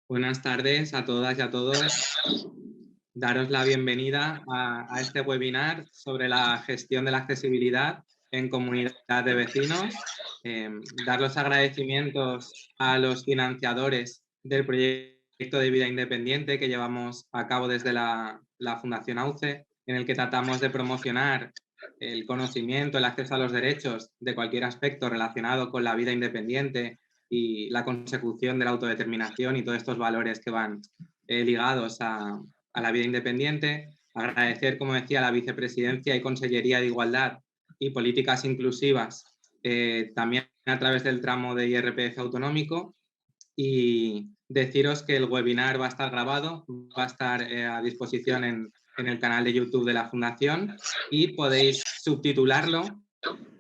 Buenas tardes a todas y a todos. Daros la bienvenida a este webinar sobre la gestión de la accesibilidad en comunidad de vecinos. Dar los agradecimientos a los financiadores del proyecto de vida independiente que llevamos a cabo desde la Fundación AUCE, en el que tratamos de promocionar el conocimiento, el acceso a los derechos de cualquier aspecto relacionado con la vida independiente y la consecución de la autodeterminación y todos estos valores que van ligados a la vida independiente. Agradecer, como decía, a la Vicepresidencia y Consellería de Igualdad y Políticas Inclusivas, también a través del tramo de IRPF autonómico, y deciros que el webinar va a estar grabado, va a estar a disposición en el canal de YouTube de la Fundación y podéis subtitularlo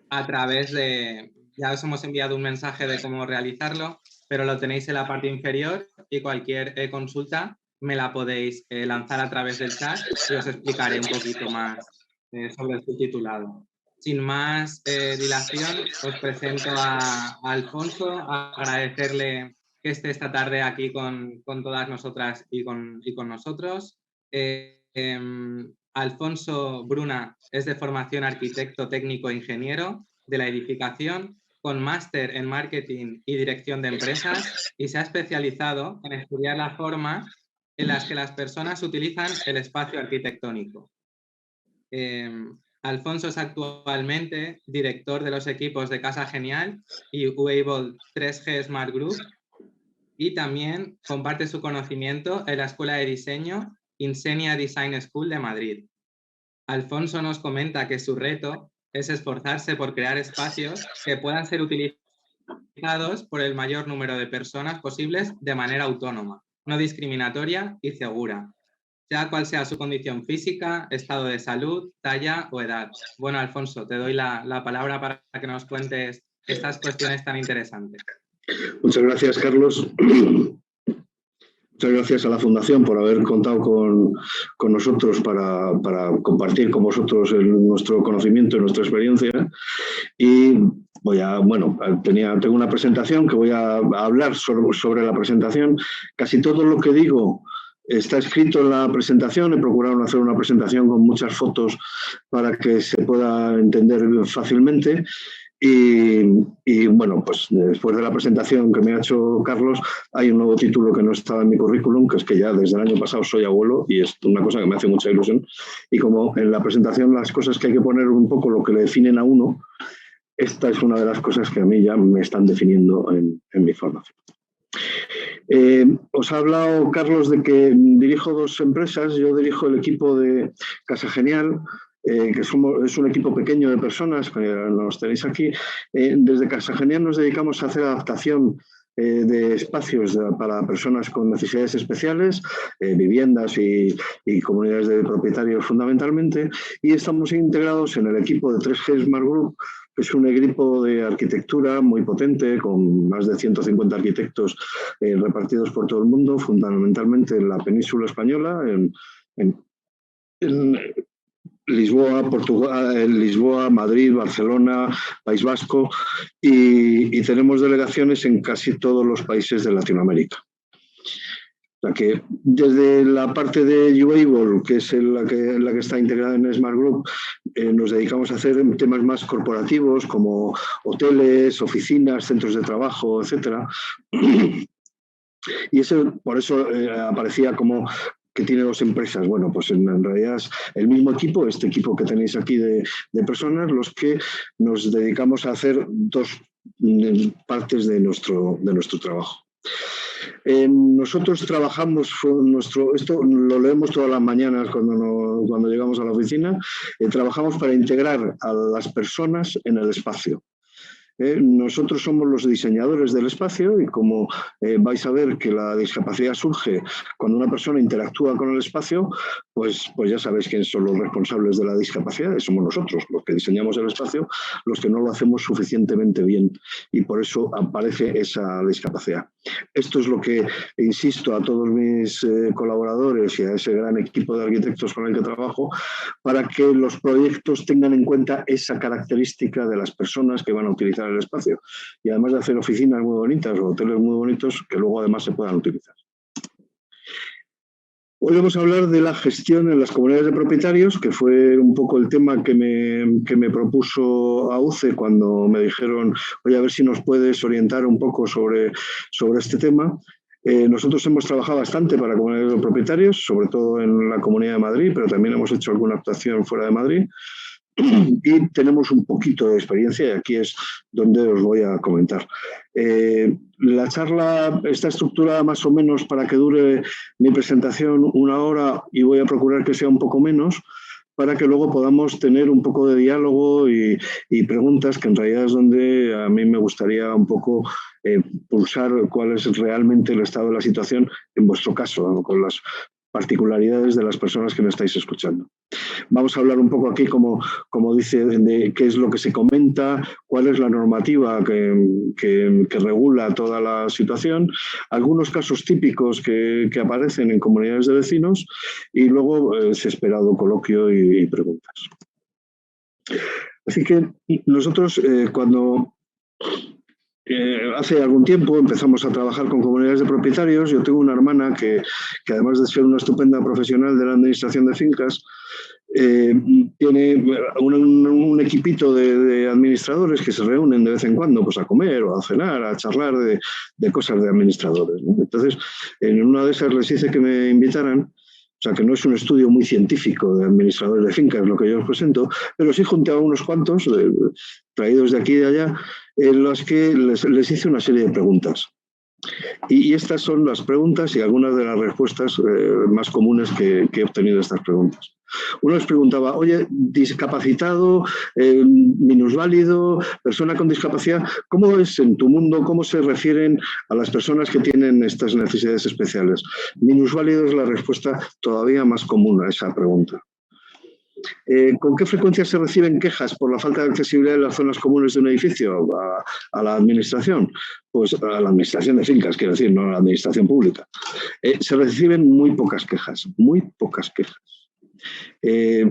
a través de... Ya os hemos enviado un mensaje de cómo realizarlo, pero lo tenéis en la parte inferior y cualquier consulta me la podéis lanzar a través del chat y os explicaré un poquito más sobre el subtitulado. Sin más dilación, os presento a Alfonso, a agradecerle que esté esta tarde aquí con todas nosotras y con nosotros. Alfonso Bruna es de formación arquitecto técnico e ingeniero de la edificación, con máster en marketing y dirección de empresas, y se ha especializado en estudiar la forma en las que las personas utilizan el espacio arquitectónico. Alfonso es actualmente director de los equipos de Casa Genial y Weable 3G Smart Group, y también comparte su conocimiento en la Escuela de Diseño Insenia Design School de Madrid. Alfonso nos comenta que su reto es esforzarse por crear espacios que puedan ser utilizados por el mayor número de personas posibles de manera autónoma, no discriminatoria y segura, sea cual sea su condición física, estado de salud, talla o edad. Bueno, Alfonso, te doy la palabra para que nos cuentes estas cuestiones tan interesantes. Muchas gracias, Carlos. Muchas gracias a la Fundación por haber contado con nosotros para compartir con vosotros nuestro conocimiento y nuestra experiencia. Y tengo una presentación que voy a hablar sobre la presentación. Casi todo lo que digo está escrito en la presentación. He procurado hacer una presentación con muchas fotos para que se pueda entender fácilmente. Y bueno, pues después de la presentación que me ha hecho Carlos, hay un nuevo título que no estaba en mi currículum, que es que ya desde el año pasado soy abuelo, y es una cosa que me hace mucha ilusión. Y como en la presentación las cosas que hay que poner un poco lo que le definen a uno, esta es una de las cosas que a mí ya me están definiendo en mi formación. Os ha hablado Carlos de que dirijo dos empresas. Yo dirijo el equipo de Casa Genial, que es un equipo pequeño de personas, que nos tenéis aquí. Desde Casa Genial nos dedicamos a hacer adaptación de espacios para personas con necesidades especiales, viviendas y comunidades de propietarios fundamentalmente, y estamos integrados en el equipo de 3G Smart Group, que es un equipo de arquitectura muy potente, con más de 150 arquitectos repartidos por todo el mundo, fundamentalmente en la península española, en Lisboa, Portugal, Lisboa, Madrid, Barcelona, País Vasco, y tenemos delegaciones en casi todos los países de Latinoamérica. O sea que desde la parte de Weable, que es la que está integrada en Smart Group, nos dedicamos a hacer temas más corporativos como hoteles, oficinas, centros de trabajo, etcétera. Y por eso aparecía como que tiene dos empresas. Bueno, pues en realidad es el mismo equipo, este equipo que tenéis aquí de personas, los que nos dedicamos a hacer dos partes de nuestro trabajo. Nosotros trabajamos, esto lo leemos todas las mañanas cuando llegamos a la oficina, trabajamos para integrar a las personas en el espacio. Nosotros somos los diseñadores del espacio, y como vais a ver que la discapacidad surge cuando una persona interactúa con el espacio, pues ya sabéis quiénes son los responsables de la discapacidad. Somos nosotros los que diseñamos el espacio, los que no lo hacemos suficientemente bien, y por eso aparece esa discapacidad. Esto es lo que insisto a todos mis colaboradores y a ese gran equipo de arquitectos con el que trabajo, para que los proyectos tengan en cuenta esa característica de las personas que van a utilizar el espacio, y además de hacer oficinas muy bonitas o hoteles muy bonitos, que luego además se puedan utilizar. Hoy vamos a hablar de la gestión en las comunidades de propietarios, que fue un poco el tema que me propuso AUCE cuando me dijeron, oye, a ver si nos puedes orientar un poco sobre este tema. Nosotros hemos trabajado bastante para comunidades de propietarios, sobre todo en la Comunidad de Madrid, pero también hemos hecho alguna actuación fuera de Madrid. Y tenemos un poquito de experiencia y aquí es donde os voy a comentar. La charla está estructurada más o menos para que dure mi presentación 1 hora y voy a procurar que sea un poco menos para que luego podamos tener un poco de diálogo y preguntas, que en realidad es donde a mí me gustaría un poco pulsar cuál es realmente el estado de la situación en vuestro caso, ¿no? Con las particularidades de las personas que me estáis escuchando. Vamos a hablar un poco aquí, como dice, de qué es lo que se comenta, cuál es la normativa que regula toda la situación, algunos casos típicos que aparecen en comunidades de vecinos y luego ese esperado coloquio y preguntas. Así que nosotros cuando hace algún tiempo empezamos a trabajar con comunidades de propietarios. Yo tengo una hermana que además de ser una estupenda profesional de la administración de fincas, tiene un equipito de administradores que se reúnen de vez en cuando pues a comer o a cenar, a charlar de cosas de administradores, ¿no? Entonces, en una de esas les hice que me invitaran. O sea, que no es un estudio muy científico de administradores de fincas lo que yo os presento, pero sí junté a unos cuantos, traídos de aquí y de allá, en los que les hice una serie de preguntas. Y estas son las preguntas y algunas de las respuestas más comunes que he obtenido de estas preguntas. Uno les preguntaba, oye, discapacitado, minusválido, persona con discapacidad, ¿cómo es en tu mundo, cómo se refieren a las personas que tienen estas necesidades especiales? Minusválido es la respuesta todavía más común a esa pregunta. ¿Con qué frecuencia se reciben quejas por la falta de accesibilidad en las zonas comunes de un edificio a la administración? Pues a la administración de fincas, quiero decir, no a la administración pública. Se reciben muy pocas quejas, muy pocas quejas.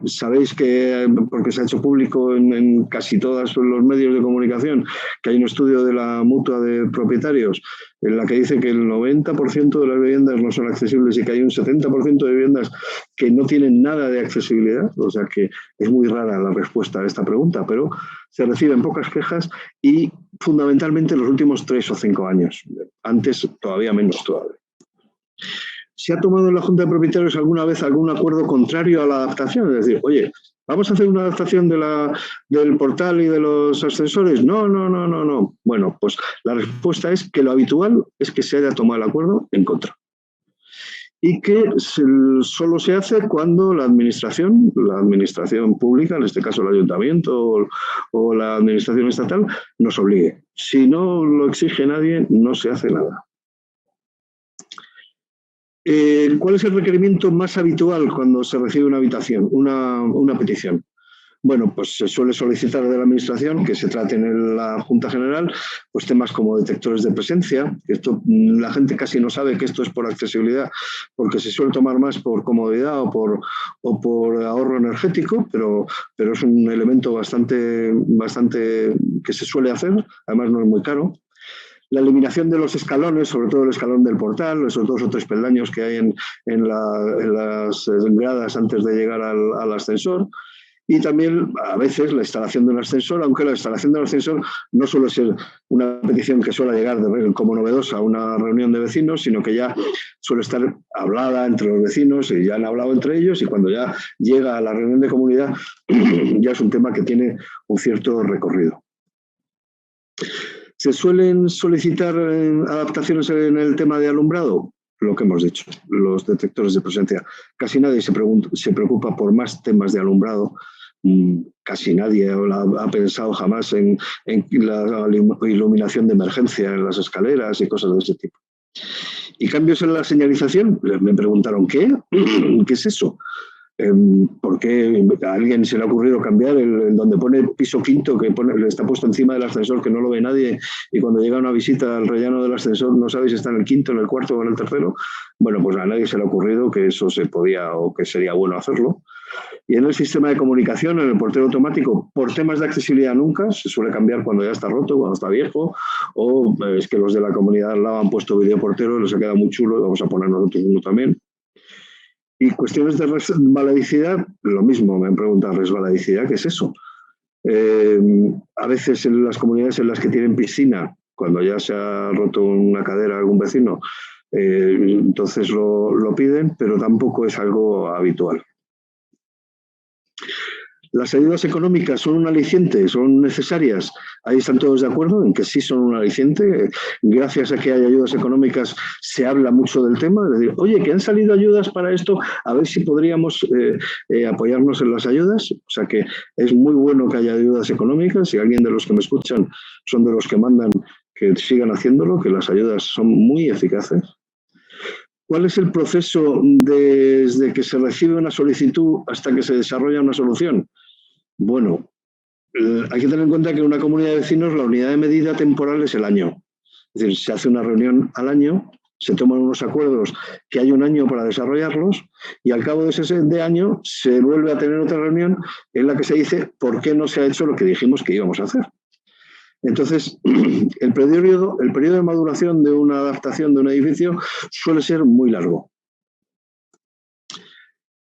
Sabéis que, porque se ha hecho público en casi todos los medios de comunicación, que hay un estudio de la Mutua de Propietarios en la que dice que el 90% de las viviendas no son accesibles y que hay un 70% de viviendas que no tienen nada de accesibilidad. O sea que es muy rara la respuesta a esta pregunta, pero se reciben pocas quejas y fundamentalmente en los últimos 3 o 5 años. Antes todavía menos todavía. ¿Se ha tomado en la Junta de Propietarios alguna vez algún acuerdo contrario a la adaptación? Es decir, oye, ¿vamos a hacer una adaptación del portal y de los ascensores? No. Bueno, pues la respuesta es que lo habitual es que se haya tomado el acuerdo en contra. Y que solo se hace cuando la administración pública, en este caso el ayuntamiento o la administración estatal, nos obligue. Si no lo exige nadie, no se hace nada. ¿Cuál es el requerimiento más habitual cuando se recibe una petición? Bueno, pues se suele solicitar de la Administración que se traten en la Junta General pues temas como detectores de presencia. Esto, la gente casi no sabe que esto es por accesibilidad, porque se suele tomar más por comodidad o por ahorro energético, pero es un elemento bastante que se suele hacer, además no es muy caro. La eliminación de los escalones, sobre todo el escalón del portal, esos 2 o 3 peldaños que hay en las gradas antes de llegar al ascensor. Y también, a veces, la instalación de un ascensor, aunque la instalación del ascensor no suele ser una petición que suele llegar como novedosa a una reunión de vecinos, sino que ya suele estar hablada entre los vecinos y ya han hablado entre ellos, y cuando ya llega a la reunión de comunidad ya es un tema que tiene un cierto recorrido. ¿Se suelen solicitar adaptaciones en el tema de alumbrado? Lo que hemos dicho, los detectores de presencia. Casi nadie se preocupa por más temas de alumbrado. Casi nadie ha pensado jamás en la iluminación de emergencia en las escaleras y cosas de ese tipo. ¿Y cambios en la señalización? Me preguntaron, ¿qué? ¿Qué es eso? ¿Por qué a alguien se le ha ocurrido cambiar el donde pone piso quinto, que está puesto encima del ascensor, que no lo ve nadie, y cuando llega una visita al rellano del ascensor no sabe si está en el quinto, en el cuarto o en el tercero? Bueno, pues a nadie se le ha ocurrido que eso se podía o que sería bueno hacerlo. Y en el sistema de comunicación, en el portero automático, por temas de accesibilidad nunca, se suele cambiar cuando ya está roto, cuando está viejo, o es que los de la comunidad al lado han puesto videoportero, les ha quedado muy chulo, vamos a poner nosotros uno también. Y cuestiones de resbaladicidad, lo mismo, me han preguntado, ¿resbaladicidad qué es eso? A veces en las comunidades en las que tienen piscina, cuando ya se ha roto una cadera algún vecino, entonces lo piden, pero tampoco es algo habitual. ¿Las ayudas económicas son un aliciente? ¿Son necesarias? Ahí están todos de acuerdo en que sí son un aliciente. Gracias a que hay ayudas económicas se habla mucho del tema. Es decir, oye, que han salido ayudas para esto, a ver si podríamos apoyarnos en las ayudas. O sea que es muy bueno que haya ayudas económicas. Si alguien de los que me escuchan son de los que mandan, que sigan haciéndolo, que las ayudas son muy eficaces. ¿Cuál es el proceso desde que se recibe una solicitud hasta que se desarrolla una solución? Bueno, hay que tener en cuenta que en una comunidad de vecinos la unidad de medida temporal es el año. Es decir, se hace una reunión al año, se toman unos acuerdos que hay un año para desarrollarlos y al cabo de ese año se vuelve a tener otra reunión en la que se dice por qué no se ha hecho lo que dijimos que íbamos a hacer. Entonces, el periodo de maduración de una adaptación de un edificio suele ser muy largo.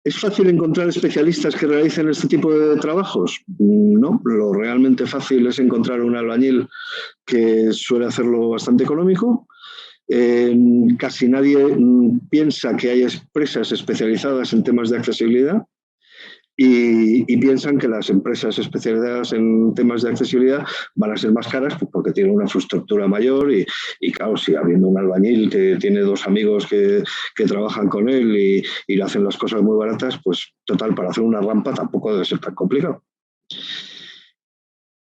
¿Es fácil encontrar especialistas que realicen este tipo de trabajos? No, lo realmente fácil es encontrar un albañil que suele hacerlo bastante económico. Casi nadie piensa que hay empresas especializadas en temas de accesibilidad. Y piensan que las empresas especializadas en temas de accesibilidad van a ser más caras porque tienen una infraestructura mayor y claro, si habiendo un albañil que tiene dos amigos que trabajan con él y le hacen las cosas muy baratas, pues total, para hacer una rampa tampoco debe ser tan complicado.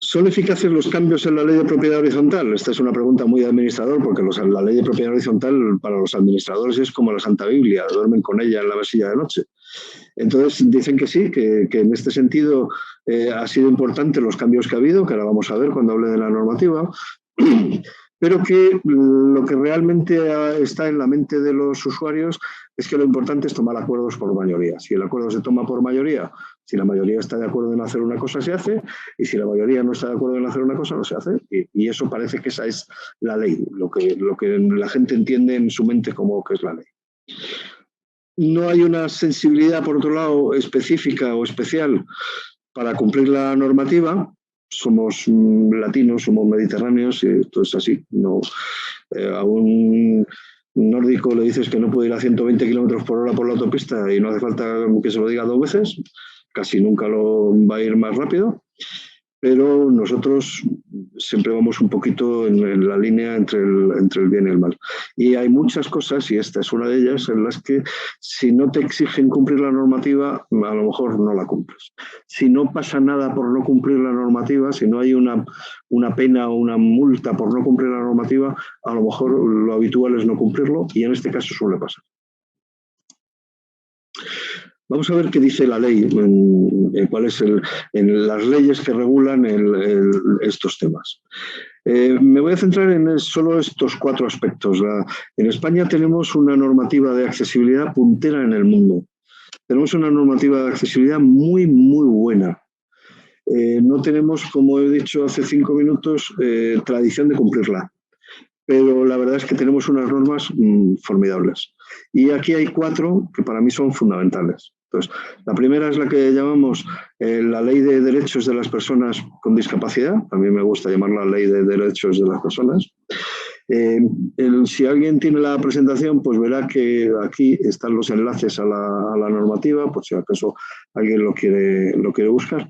¿Son eficaces los cambios en la ley de propiedad horizontal? Esta es una pregunta muy de administrador, porque la ley de propiedad horizontal para los administradores es como la Santa Biblia, duermen con ella en la mesilla de noche. Entonces dicen que sí, que en este sentido ha sido importante los cambios que ha habido, que ahora vamos a ver cuando hable de la normativa, pero que lo que realmente está en la mente de los usuarios es que lo importante es tomar acuerdos por mayoría. Si el acuerdo se toma por mayoría, si la mayoría está de acuerdo en hacer una cosa, se hace, y si la mayoría no está de acuerdo en hacer una cosa, no se hace. Y eso parece que esa es la ley, lo que la gente entiende en su mente como que es la ley. No hay una sensibilidad, por otro lado, específica o especial para cumplir la normativa. Somos latinos, somos mediterráneos y esto es así. No, a un nórdico le dices que no puede ir a 120 kilómetros por hora por la autopista y no hace falta que se lo diga 2 veces, casi nunca lo va a ir más rápido. Pero nosotros siempre vamos un poquito en la línea entre el bien y el mal. Y hay muchas cosas, y esta es una de ellas, en las que si no te exigen cumplir la normativa, a lo mejor no la cumples. Si no pasa nada por no cumplir la normativa, si no hay una pena o una multa por no cumplir la normativa, a lo mejor lo habitual es no cumplirlo, y en este caso suele pasar. Vamos a ver qué dice la ley, cuáles en las leyes que regulan estos temas. Me voy a centrar en solo estos 4 aspectos. En España tenemos una normativa de accesibilidad puntera en el mundo. Tenemos una normativa de accesibilidad muy, muy buena. No tenemos, como he dicho hace 5 minutos, tradición de cumplirla. Pero la verdad es que tenemos unas normas formidables. Y aquí hay 4 que para mí son fundamentales. Entonces, la primera es la que llamamos la Ley de Derechos de las Personas con Discapacidad. A mí me gusta llamarla Ley de Derechos de las Personas. Si alguien tiene la presentación, pues verá que aquí están los enlaces a la normativa, por si acaso alguien lo quiere buscar.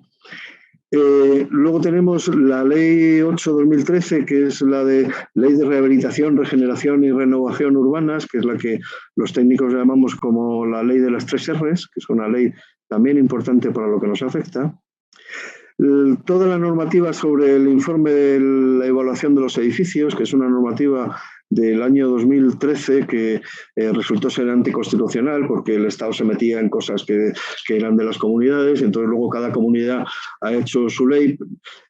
Luego tenemos la Ley 8/2013, que es la de Ley de Rehabilitación, Regeneración y Renovación Urbanas, que es la que los técnicos llamamos como la Ley de las 3 Rs, que es una ley también importante para lo que nos afecta. Toda la normativa sobre el informe de la evaluación de los edificios, que es una normativa del año 2013 que resultó ser anticonstitucional porque el Estado se metía en cosas que eran de las comunidades, y entonces luego cada comunidad ha hecho su ley.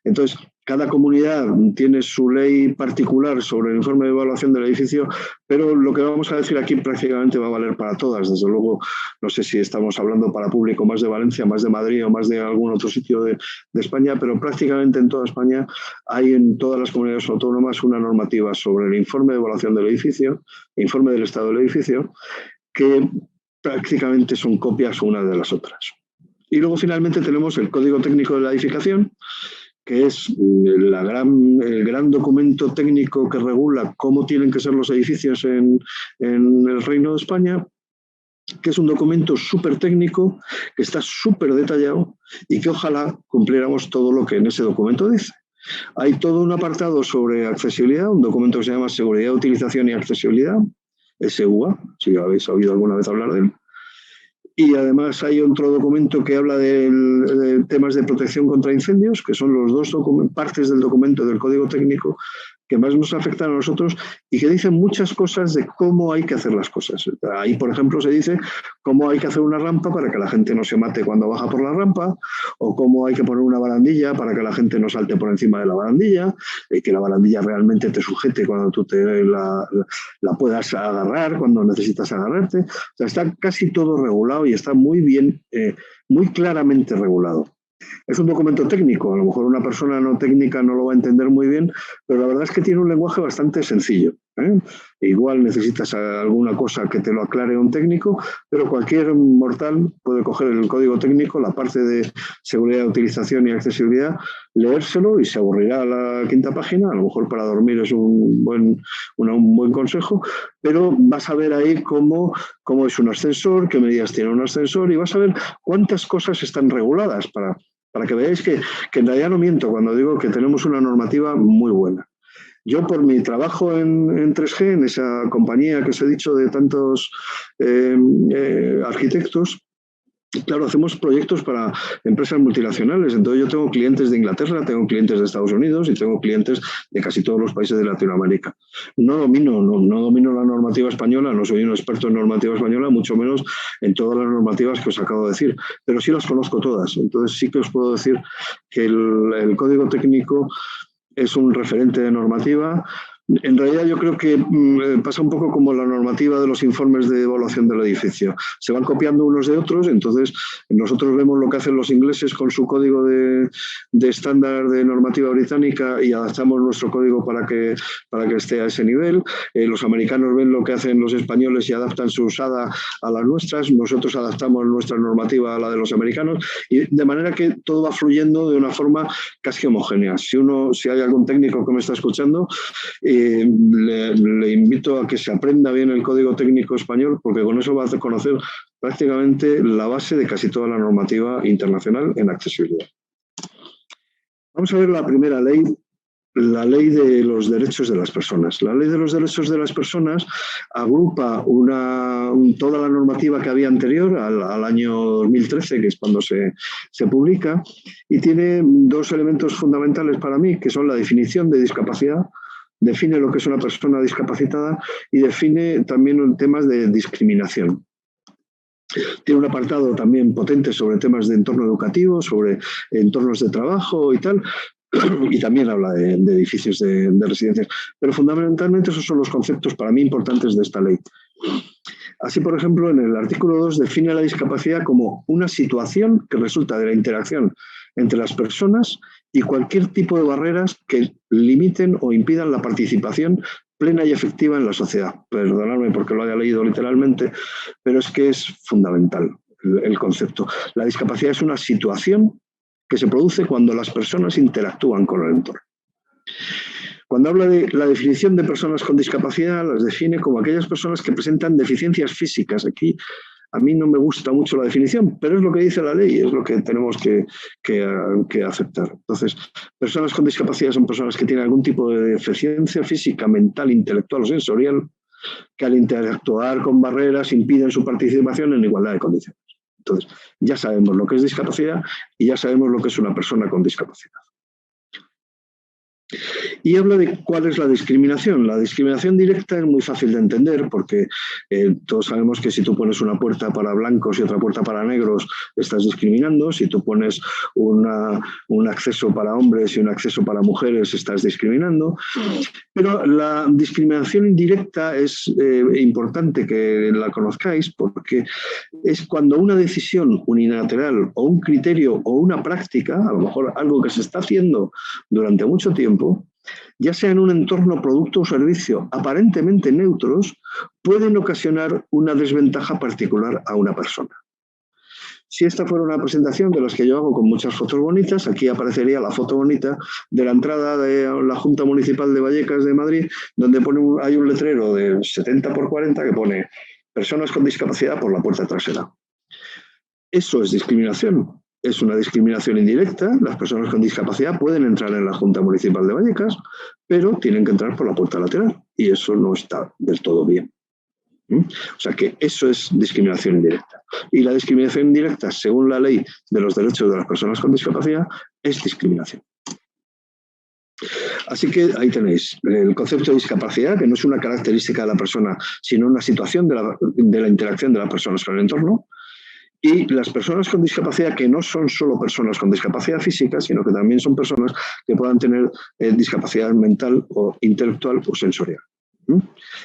Entonces, cada comunidad tiene su ley particular sobre el informe de evaluación del edificio, pero lo que vamos a decir aquí prácticamente va a valer para todas. Desde luego, no sé si estamos hablando para público más de Valencia, más de Madrid o más de algún otro sitio de España, pero prácticamente en toda España hay en todas las comunidades autónomas una normativa sobre el informe de evaluación del edificio, informe del estado del edificio, que prácticamente son copias unas de las otras. Y luego finalmente tenemos el Código Técnico de la Edificación, que es el gran documento técnico que regula cómo tienen que ser los edificios en el Reino de España, que es un documento súper técnico, que está súper detallado y que ojalá cumpliéramos todo lo que en ese documento dice. Hay todo un apartado sobre accesibilidad, un documento que se llama Seguridad, Utilización y Accesibilidad, SUA, si habéis oído alguna vez hablar de él. Y además hay otro documento que habla de temas de protección contra incendios, que son los dos partes del documento del Código Técnico que más nos afectan a nosotros y que dicen muchas cosas de cómo hay que hacer las cosas. Ahí, por ejemplo, se dice cómo hay que hacer una rampa para que la gente no se mate cuando baja por la rampa, o cómo hay que poner una barandilla para que la gente no salte por encima de la barandilla, y que la barandilla realmente te sujete cuando tú la puedas agarrar, cuando necesitas agarrarte. O sea, está casi todo regulado y está muy bien, muy claramente regulado. Es un documento técnico, a lo mejor una persona no técnica no lo va a entender muy bien, pero la verdad es que tiene un lenguaje bastante sencillo, ¿eh? Igual necesitas alguna cosa que te lo aclare un técnico, pero cualquier mortal puede coger el código técnico, la parte de seguridad, utilización y accesibilidad, leérselo y se aburrirá a la quinta página. A lo mejor para dormir es un buen consejo, pero vas a ver ahí cómo es un ascensor, qué medidas tiene un ascensor, y vas a ver cuántas cosas están reguladas para que veáis que en realidad no miento cuando digo que tenemos una normativa muy buena. Yo, por mi trabajo en 3G, en esa compañía que os he dicho de tantos arquitectos, claro, hacemos proyectos para empresas multinacionales. Entonces yo tengo clientes de Inglaterra, tengo clientes de Estados Unidos y tengo clientes de casi todos los países de Latinoamérica. No domino la normativa española, no soy un experto en normativa española, mucho menos en todas las normativas que os acabo de decir, pero sí las conozco todas. Entonces sí que os puedo decir que el Código Técnico es un referente de normativa. En realidad yo creo que pasa un poco como la normativa de los informes de evaluación del edificio. Se van copiando unos de otros, entonces nosotros vemos lo que hacen los ingleses con su código de estándar de normativa británica y adaptamos nuestro código para que esté a ese nivel. Los americanos ven lo que hacen los españoles y adaptan su SADA a las nuestras. Nosotros adaptamos nuestra normativa a la de los americanos, y de manera que todo va fluyendo de una forma casi homogénea. Si hay algún técnico que me está escuchando, le invito a que se aprenda bien el Código Técnico español, porque con eso va a conocer prácticamente la base de casi toda la normativa internacional en accesibilidad. Vamos a ver la primera ley, la ley de los derechos de las personas. La ley de los derechos de las personas agrupa toda la normativa que había anterior al año 2013, que es cuando se publica, y tiene dos elementos fundamentales para mí, que son la definición de discapacidad. Define lo que es una persona discapacitada y define también temas de discriminación. Tiene un apartado también potente sobre temas de entorno educativo, sobre entornos de trabajo y tal, y también habla de edificios de residencias. Pero fundamentalmente esos son los conceptos para mí importantes de esta ley. Así, por ejemplo, en el artículo 2 define la discapacidad como una situación que resulta de la interacción entre las personas y cualquier tipo de barreras que limiten o impidan la participación plena y efectiva en la sociedad. Perdonadme porque lo haya leído literalmente, pero es que es fundamental el concepto. La discapacidad es una situación que se produce cuando las personas interactúan con el entorno. Cuando habla de la definición de personas con discapacidad, las define como aquellas personas que presentan deficiencias físicas. Aquí a mí no me gusta mucho la definición, pero es lo que dice la ley, es lo que tenemos que aceptar. Entonces, personas con discapacidad son personas que tienen algún tipo de deficiencia física, mental, intelectual o sensorial, que al interactuar con barreras impiden su participación en igualdad de condiciones. Entonces, ya sabemos lo que es discapacidad y ya sabemos lo que es una persona con discapacidad. Y habla de cuál es la discriminación. La discriminación directa es muy fácil de entender porque todos sabemos que si tú pones una puerta para blancos y otra puerta para negros, estás discriminando. Si tú pones un acceso para hombres y un acceso para mujeres, estás discriminando. Pero la discriminación indirecta es importante que la conozcáis porque es cuando una decisión unilateral o un criterio o una práctica, a lo mejor algo que se está haciendo durante mucho tiempo, ya sea en un entorno, producto o servicio aparentemente neutros, pueden ocasionar una desventaja particular a una persona. Si esta fuera una presentación de las que yo hago con muchas fotos bonitas, aquí aparecería la foto bonita de la entrada de la Junta Municipal de Vallecas de Madrid, donde hay un letrero de 70 por 40 que pone personas con discapacidad por la puerta trasera. Eso es discriminación. Es una discriminación indirecta. Las personas con discapacidad pueden entrar en la Junta Municipal de Vallecas, pero tienen que entrar por la puerta lateral. Y eso no está del todo bien. O sea que eso es discriminación indirecta. Y la discriminación indirecta, según la ley de los derechos de las personas con discapacidad, es discriminación. Así que ahí tenéis el concepto de discapacidad, que no es una característica de la persona, sino una situación de la interacción de las personas con el entorno. Y las personas con discapacidad, que no son solo personas con discapacidad física, sino que también son personas que puedan tener discapacidad mental o intelectual o sensorial.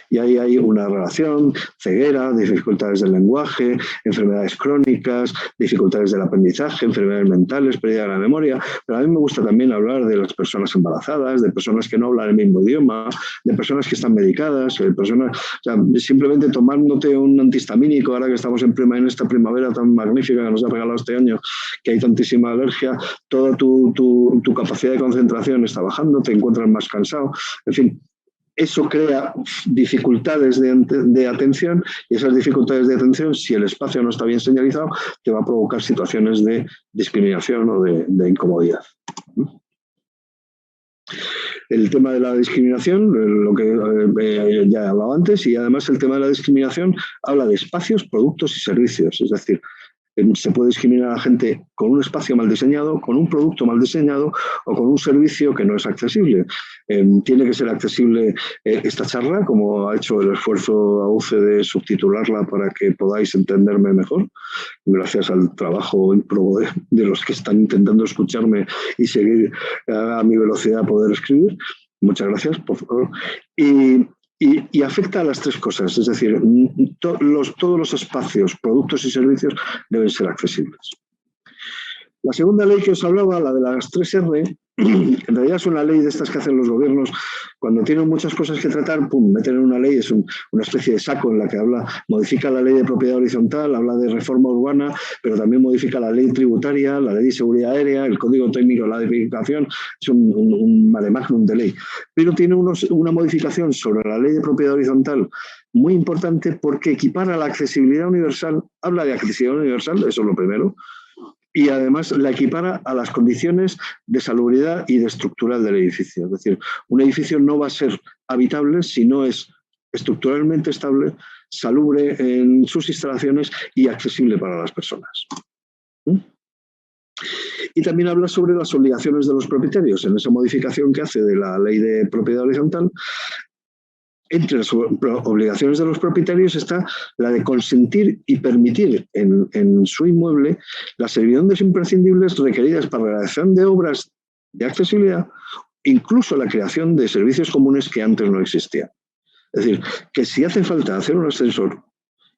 Y ahí hay una relación: ceguera, dificultades del lenguaje, enfermedades crónicas, dificultades del aprendizaje, enfermedades mentales, pérdida de la memoria. Pero a mí me gusta también hablar de las personas embarazadas, de personas que no hablan el mismo idioma, de personas que están medicadas, de personas, o sea, simplemente tomándote un antihistamínico, ahora que estamos en esta primavera tan magnífica que nos ha regalado este año, que hay tantísima alergia, toda tu capacidad de concentración está bajando, te encuentras más cansado, en fin. Eso crea dificultades de atención, y esas dificultades de atención, si el espacio no está bien señalizado, te va a provocar situaciones de discriminación o de incomodidad. El tema de la discriminación, lo que ya he hablado antes, y además el tema de la discriminación habla de espacios, productos y servicios. Es decir, se puede discriminar a la gente con un espacio mal diseñado, con un producto mal diseñado o con un servicio que no es accesible. Tiene que ser accesible esta charla, como ha hecho el esfuerzo AUCE de subtitularla para que podáis entenderme mejor, gracias al trabajo ímprobo de los que están intentando escucharme y seguir a mi velocidad poder escribir. Muchas gracias, por favor. Y afecta a las tres cosas, es decir, todos los espacios, productos y servicios deben ser accesibles. La segunda ley que os hablaba, la de las 3R, en realidad es una ley de estas que hacen los gobiernos cuando tienen muchas cosas que tratar, pum, meten en una ley, es una especie de saco en la que modifica la ley de propiedad horizontal, habla de reforma urbana, pero también modifica la ley tributaria, la ley de seguridad aérea, el código técnico de la edificación, es un mare magnum de ley. Pero tiene una modificación sobre la ley de propiedad horizontal muy importante, porque equipara la accesibilidad universal, habla de accesibilidad universal, eso es lo primero, y además la equipara a las condiciones de salubridad y de estructural del edificio. Es decir, un edificio no va a ser habitable si no es estructuralmente estable, salubre en sus instalaciones y accesible para las personas. Y también habla sobre las obligaciones de los propietarios. En esa modificación que hace de la ley de propiedad horizontal, entre las obligaciones de los propietarios está la de consentir y permitir en su inmueble las servidumbre imprescindibles requeridas para la realización de obras de accesibilidad, incluso la creación de servicios comunes que antes no existían. Es decir, que si hace falta hacer un ascensor,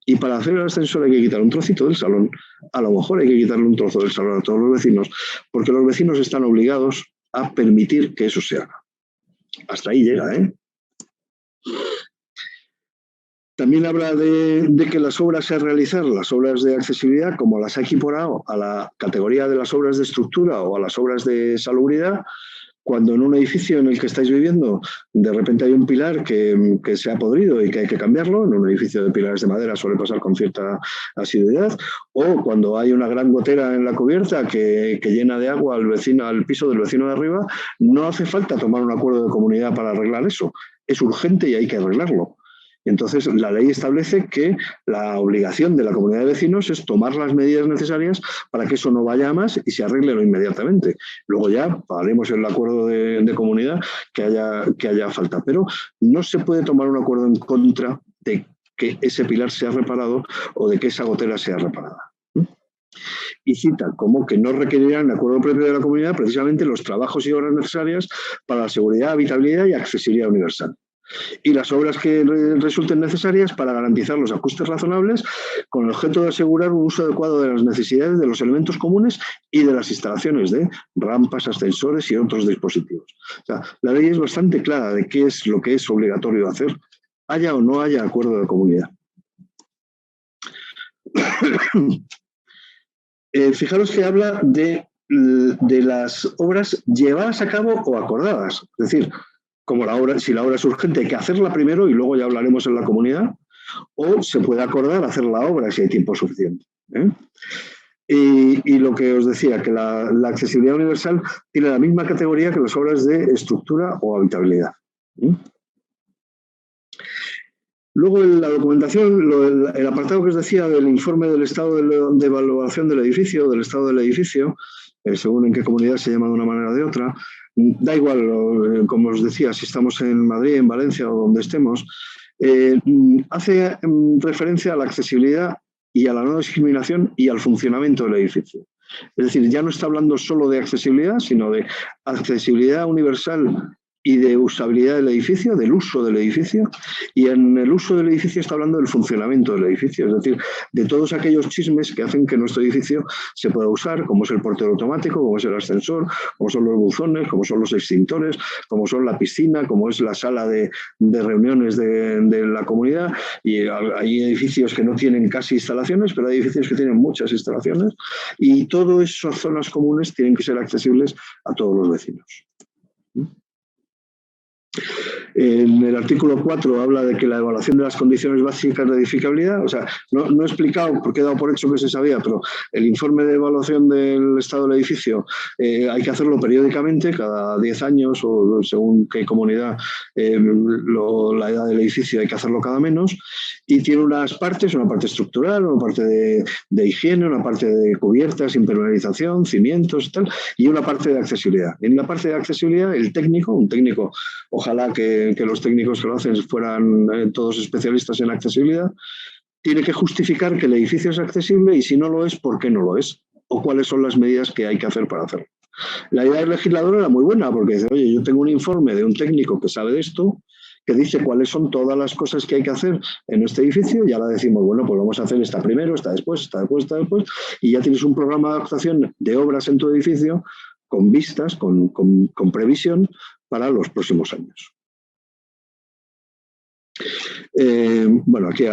y para hacer el ascensor hay que quitar un trocito del salón, a lo mejor hay que quitarle un trozo del salón a todos los vecinos, porque los vecinos están obligados a permitir que eso se haga. Hasta ahí llega, ¿eh? También habla de que las obras a realizar, las obras de accesibilidad, como las ha equiparado a la categoría de las obras de estructura o a las obras de salubridad, cuando en un edificio en el que estáis viviendo de repente hay un pilar que se ha podrido y que hay que cambiarlo, en un edificio de pilares de madera suele pasar con cierta asiduidad, o cuando hay una gran gotera en la cubierta que llena de agua al piso del vecino de arriba, no hace falta tomar un acuerdo de comunidad para arreglar eso, es urgente y hay que arreglarlo. Entonces, la ley establece que la obligación de la comunidad de vecinos es tomar las medidas necesarias para que eso no vaya a más y se arregle inmediatamente. Luego ya haremos el acuerdo de comunidad que haya falta. Pero no se puede tomar un acuerdo en contra de que ese pilar sea reparado o de que esa gotera sea reparada. Y cita como que no requerirán el acuerdo previo de la comunidad precisamente los trabajos y obras necesarias para la seguridad, habitabilidad y accesibilidad universal. y las obras que resulten necesarias para garantizar los ajustes razonables con el objeto de asegurar un uso adecuado de las necesidades de los elementos comunes y de las instalaciones de rampas, ascensores y otros dispositivos. O sea, la ley es bastante clara de qué es lo que es obligatorio hacer, haya o no haya acuerdo de comunidad. Fijaros que habla de las obras llevadas a cabo o acordadas, es decir, como si la obra es urgente hay que hacerla primero y luego ya hablaremos en la comunidad, o se puede acordar hacer la obra si hay tiempo suficiente. Y lo que os decía, que la accesibilidad universal tiene la misma categoría que las obras de estructura o habitabilidad. Luego en la documentación, el apartado que os decía del informe del estado de evaluación del edificio, del estado del edificio, según en qué comunidad se llama de una manera o de otra, da igual, como os decía, si estamos en Madrid, en Valencia o donde estemos, hace referencia a la accesibilidad y a la no discriminación y al funcionamiento del edificio. Es decir, ya no está hablando solo de accesibilidad, sino de accesibilidad universal y de usabilidad del edificio, del uso del edificio, y en el uso del edificio está hablando del funcionamiento del edificio, es decir, de todos aquellos chismes que hacen que nuestro edificio se pueda usar, como es el portero automático, como es el ascensor, como son los buzones, como son los extintores, como son la piscina, como es la sala de reuniones de la comunidad, y hay edificios que no tienen casi instalaciones, pero hay edificios que tienen muchas instalaciones, y todas esas zonas comunes tienen que ser accesibles a todos los vecinos. En el artículo 4 habla de que la evaluación de las condiciones básicas de edificabilidad, o sea, no he explicado porque he dado por hecho que se sabía, pero el informe de evaluación del estado del edificio hay que hacerlo periódicamente, cada 10 años o según qué comunidad, la edad del edificio hay que hacerlo cada menos, y tiene unas partes, una parte estructural, una parte de higiene, una parte de cubiertas, impermeabilización, cimientos y tal, y una parte de accesibilidad. En la parte de accesibilidad, el técnico, un técnico, ojalá que los técnicos que lo hacen fueran todos especialistas en accesibilidad, tiene que justificar que el edificio es accesible y si no lo es, ¿por qué no lo es? O cuáles son las medidas que hay que hacer para hacerlo. La idea del legislador era muy buena porque dice, oye, yo tengo un informe de un técnico que sabe de esto, que dice cuáles son todas las cosas que hay que hacer en este edificio, y ahora decimos, bueno, pues vamos a hacer esta primero, esta después, esta después, esta después, y ya tienes un programa de adaptación de obras en tu edificio con vistas, con previsión para los próximos años. Bueno, aquí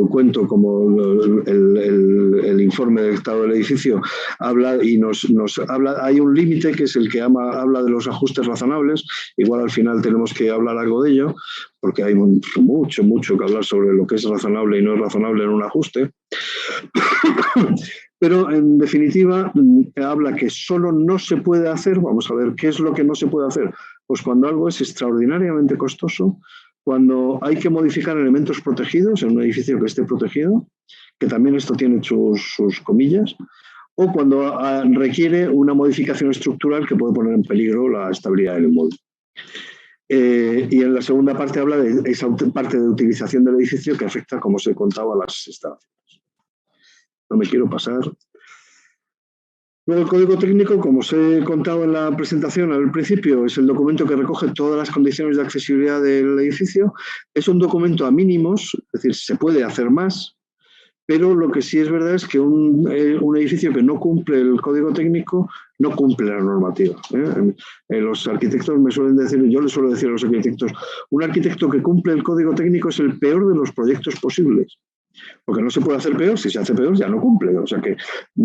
cuento como el informe del estado del edificio habla y nos habla, hay un límite que es el que habla de los ajustes razonables, igual al final tenemos que hablar algo de ello, porque hay mucho que hablar sobre lo que es razonable y no es razonable en un ajuste. Pero en definitiva habla que solo no se puede hacer, vamos a ver, ¿qué es lo que no se puede hacer? Pues cuando algo es extraordinariamente costoso, cuando hay que modificar elementos protegidos en un edificio que esté protegido, que también esto tiene sus comillas, o cuando requiere una modificación estructural que puede poner en peligro la estabilidad del inmueble. Y en la segunda parte habla de esa parte de utilización del edificio que afecta, como se contaba, a las instalaciones. No me quiero pasar. Luego el código técnico, como os he contado en la presentación al principio, es el documento que recoge todas las condiciones de accesibilidad del edificio. Es un documento a mínimos, es decir, se puede hacer más, pero lo que sí es verdad es que un edificio que no cumple el código técnico no cumple la normativa. Los arquitectos me suelen decir, yo les suelo decir a los arquitectos, un arquitecto que cumple el código técnico es el peor de los proyectos posibles. Porque no se puede hacer peor, si se hace peor ya no cumple. O sea que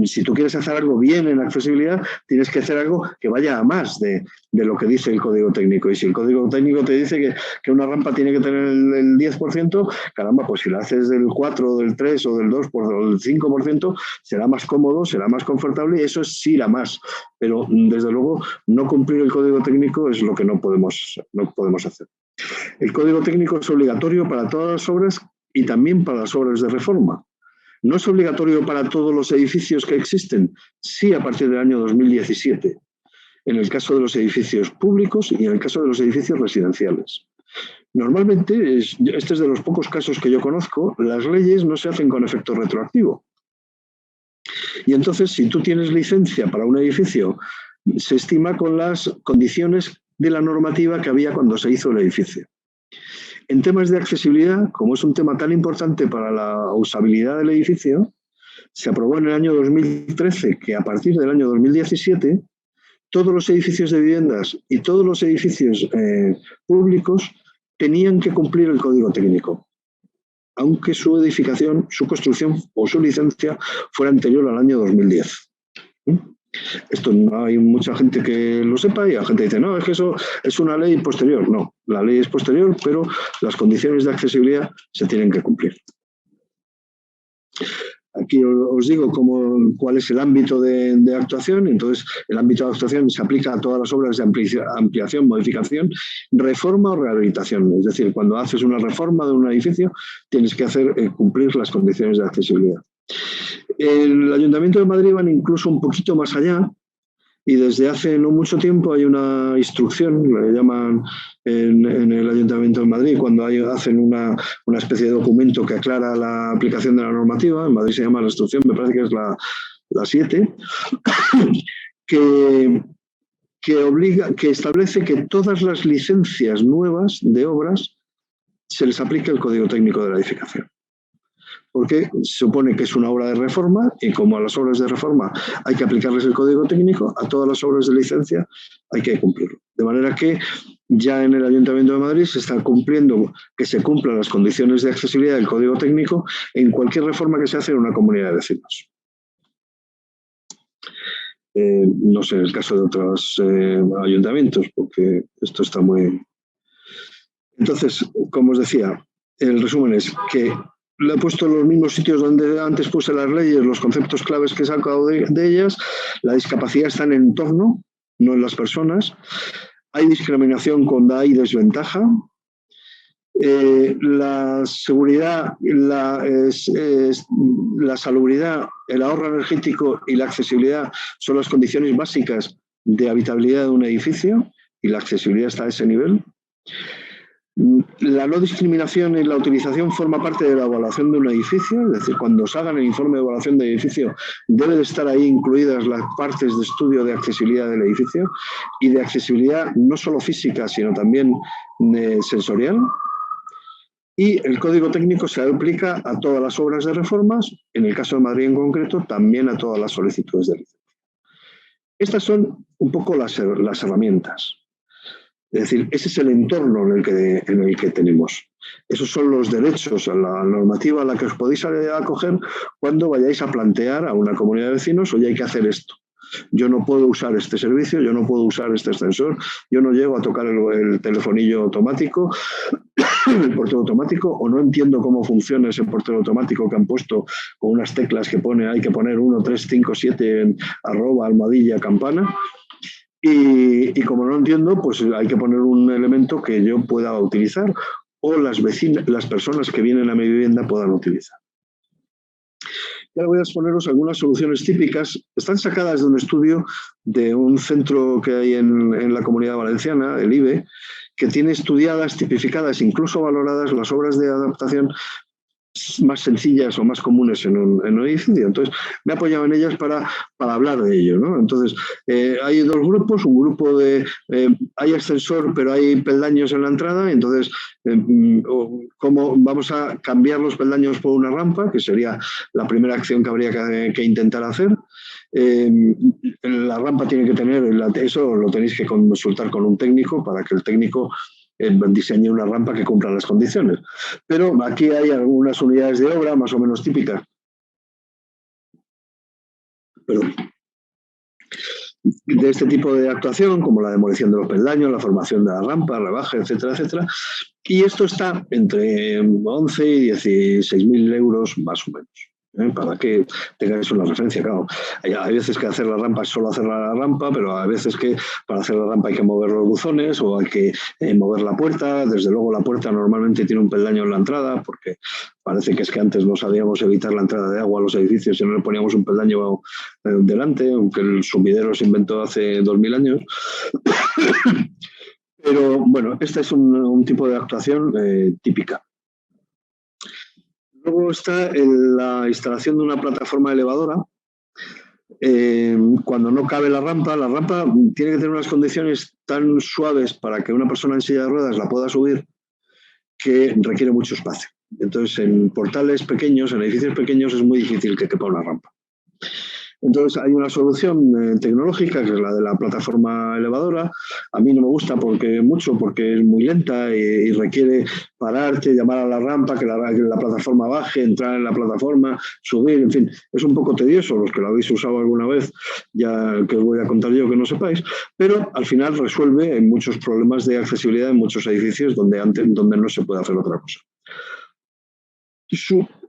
si tú quieres hacer algo bien en accesibilidad, tienes que hacer algo que vaya a más de lo que dice el código técnico. Y si el código técnico te dice que una rampa tiene que tener el 10%, caramba, pues si la haces del 4, del 3 o del 2 o del 5%, será más cómodo, será más confortable y eso es sí la más. Pero desde luego no cumplir el código técnico es lo que no podemos hacer. El código técnico es obligatorio para todas las obras y también para las obras de reforma. No es obligatorio para todos los edificios que existen, sí a partir del año 2017, en el caso de los edificios públicos y en el caso de los edificios residenciales. Normalmente, este es de los pocos casos que yo conozco, las leyes no se hacen con efecto retroactivo. Y entonces, si tú tienes licencia para un edificio, se estima con las condiciones de la normativa que había cuando se hizo el edificio. En temas de accesibilidad, como es un tema tan importante para la usabilidad del edificio, se aprobó en el año 2013 que a partir del año 2017 todos los edificios de viviendas y todos los edificios públicos tenían que cumplir el código técnico, aunque su edificación, su construcción o su licencia fuera anterior al año 2010. Esto no hay mucha gente que lo sepa y la gente dice, no, es que eso es una ley posterior. No, la ley es posterior, pero las condiciones de accesibilidad se tienen que cumplir. Aquí os digo cuál es el ámbito de actuación. Entonces, el ámbito de actuación se aplica a todas las obras de ampliación, modificación, reforma o rehabilitación. Es decir, cuando haces una reforma de un edificio, tienes que hacer cumplir las condiciones de accesibilidad. El Ayuntamiento de Madrid van incluso un poquito más allá y desde hace no mucho tiempo hay una instrucción, le llaman en el Ayuntamiento de Madrid, cuando hacen una especie de documento que aclara la aplicación de la normativa. En Madrid se llama la instrucción, me parece que es la 7, que establece que todas las licencias nuevas de obras se les aplique el Código Técnico de la Edificación. Porque se supone que es una obra de reforma y como a las obras de reforma hay que aplicarles el código técnico, a todas las obras de licencia hay que cumplirlo. De manera que ya en el Ayuntamiento de Madrid se está cumpliendo que se cumplan las condiciones de accesibilidad del código técnico en cualquier reforma que se hace en una comunidad de vecinos. No sé en el caso de otros ayuntamientos, porque esto está muy... Entonces, como os decía, el resumen es que le he puesto en los mismos sitios donde antes puse las leyes, los conceptos claves que he sacado de ellas. La discapacidad está en el entorno, no en las personas. Hay discriminación cuando hay desventaja. La seguridad, la salubridad, el ahorro energético y la accesibilidad son las condiciones básicas de habitabilidad de un edificio y la accesibilidad está a ese nivel. La no discriminación y la utilización forma parte de la evaluación de un edificio, es decir, cuando se hagan el informe de evaluación de edificio deben estar ahí incluidas las partes de estudio de accesibilidad del edificio y de accesibilidad no solo física, sino también sensorial. Y el código técnico se aplica a todas las obras de reformas, en el caso de Madrid en concreto, también a todas las solicitudes de licencia. Estas son un poco las herramientas. Es decir, ese es el entorno en el que tenemos. Esos son los derechos, la normativa a la que os podéis acoger cuando vayáis a plantear a una comunidad de vecinos, oye, hay que hacer esto. Yo no puedo usar este servicio, yo no puedo usar este ascensor, yo no llego a tocar el telefonillo automático, el portero automático, o no entiendo cómo funciona ese portero automático que han puesto con unas teclas que hay que poner 1, 3, 5, 7, @ campana. Y como no entiendo, pues hay que poner un elemento que yo pueda utilizar o las personas que vienen a mi vivienda puedan utilizar. Y ahora voy a exponeros algunas soluciones típicas. Están sacadas de un estudio de un centro que hay en la Comunidad Valenciana, el IBE, que tiene estudiadas, tipificadas, incluso valoradas las obras de adaptación más sencillas o más comunes en un edificio. Entonces, me he apoyado en ellas para hablar de ello, ¿no? Entonces, hay dos grupos. Un grupo hay ascensor, pero hay peldaños en la entrada. Entonces, ¿cómo vamos a cambiar los peldaños por una rampa? Que sería la primera acción que habría que intentar hacer. La rampa tiene que tener, eso lo tenéis que consultar con un técnico para que el técnico diseñe una rampa que cumpla las condiciones. Pero aquí hay algunas unidades de obra más o menos típicas. De este tipo de actuación, como la demolición de los peldaños, la formación de la rampa, rebaje, etcétera, etcétera. Y esto está entre 11 y 16.000 euros más o menos. Para que tengáis una referencia, claro. Hay veces que hacer la rampa es solo hacer la rampa, pero hay veces que para hacer la rampa hay que mover los buzones o hay que mover la puerta. Desde luego la puerta normalmente tiene un peldaño en la entrada, porque parece que es que antes no sabíamos evitar la entrada de agua a los edificios y no le poníamos un peldaño delante, aunque el sumidero se inventó hace 2000 años. Pero bueno, este es un tipo de actuación típica. Luego está la instalación de una plataforma elevadora. Cuando no cabe la rampa tiene que tener unas condiciones tan suaves para que una persona en silla de ruedas la pueda subir que requiere mucho espacio. Entonces, en portales pequeños, en edificios pequeños, es muy difícil que quepa una rampa. Entonces hay una solución tecnológica que es la de la plataforma elevadora. A mí no me gusta mucho porque es muy lenta y requiere pararte, llamar a la rampa, que la plataforma baje, entrar en la plataforma, subir, en fin. Es un poco tedioso, los que lo habéis usado alguna vez, ya que os voy a contar yo que no sepáis, pero al final resuelve muchos problemas de accesibilidad en muchos edificios donde no se puede hacer otra cosa.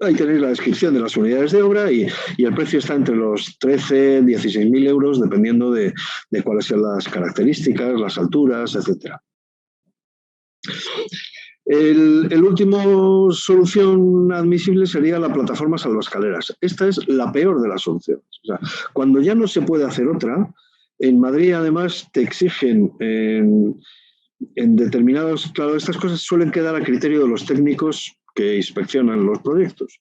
Ahí tenéis la descripción de las unidades de obra y el precio está entre los 13.000 y 16.000 euros, dependiendo de cuáles sean las características, las alturas, etc. El último solución admisible sería la plataforma salvaescaleras. Esta es la peor de las soluciones. O sea, cuando ya no se puede hacer otra, en Madrid además te exigen en determinados... Claro, estas cosas suelen quedar a criterio de los técnicos que inspeccionan los proyectos.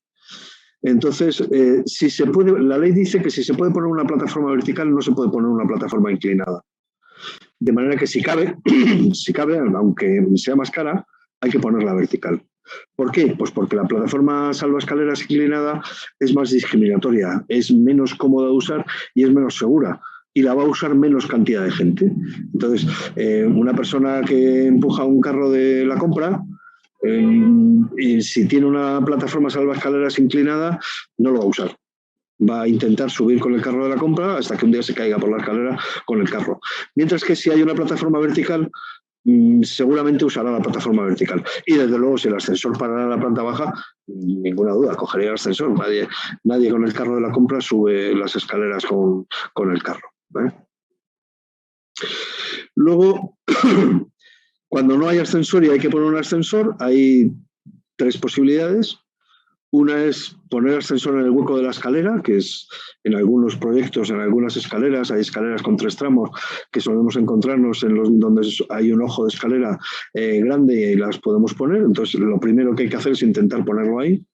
Entonces, si se puede, la ley dice que si se puede poner una plataforma vertical, no se puede poner una plataforma inclinada. De manera que si cabe, aunque sea más cara, hay que ponerla vertical. ¿Por qué? Pues porque la plataforma salvaescaleras inclinada es más discriminatoria, es menos cómoda de usar y es menos segura. Y la va a usar menos cantidad de gente. Entonces, una persona que empuja un carro de la compra, y si tiene una plataforma salvaescaleras inclinada, no lo va a usar. Va a intentar subir con el carro de la compra hasta que un día se caiga por la escalera con el carro. Mientras que si hay una plataforma vertical, seguramente usará la plataforma vertical. Y desde luego, si el ascensor parará en la planta baja, ninguna duda, cogería el ascensor. Nadie con el carro de la compra sube las escaleras con el carro, ¿vale? Luego, cuando no hay ascensor y hay que poner un ascensor, hay tres posibilidades. Una es poner ascensor en el hueco de la escalera, que es en algunos proyectos, en algunas escaleras, hay escaleras con 3 tramos que solemos encontrarnos donde hay un ojo de escalera grande y las podemos poner. Entonces, lo primero que hay que hacer es intentar ponerlo ahí.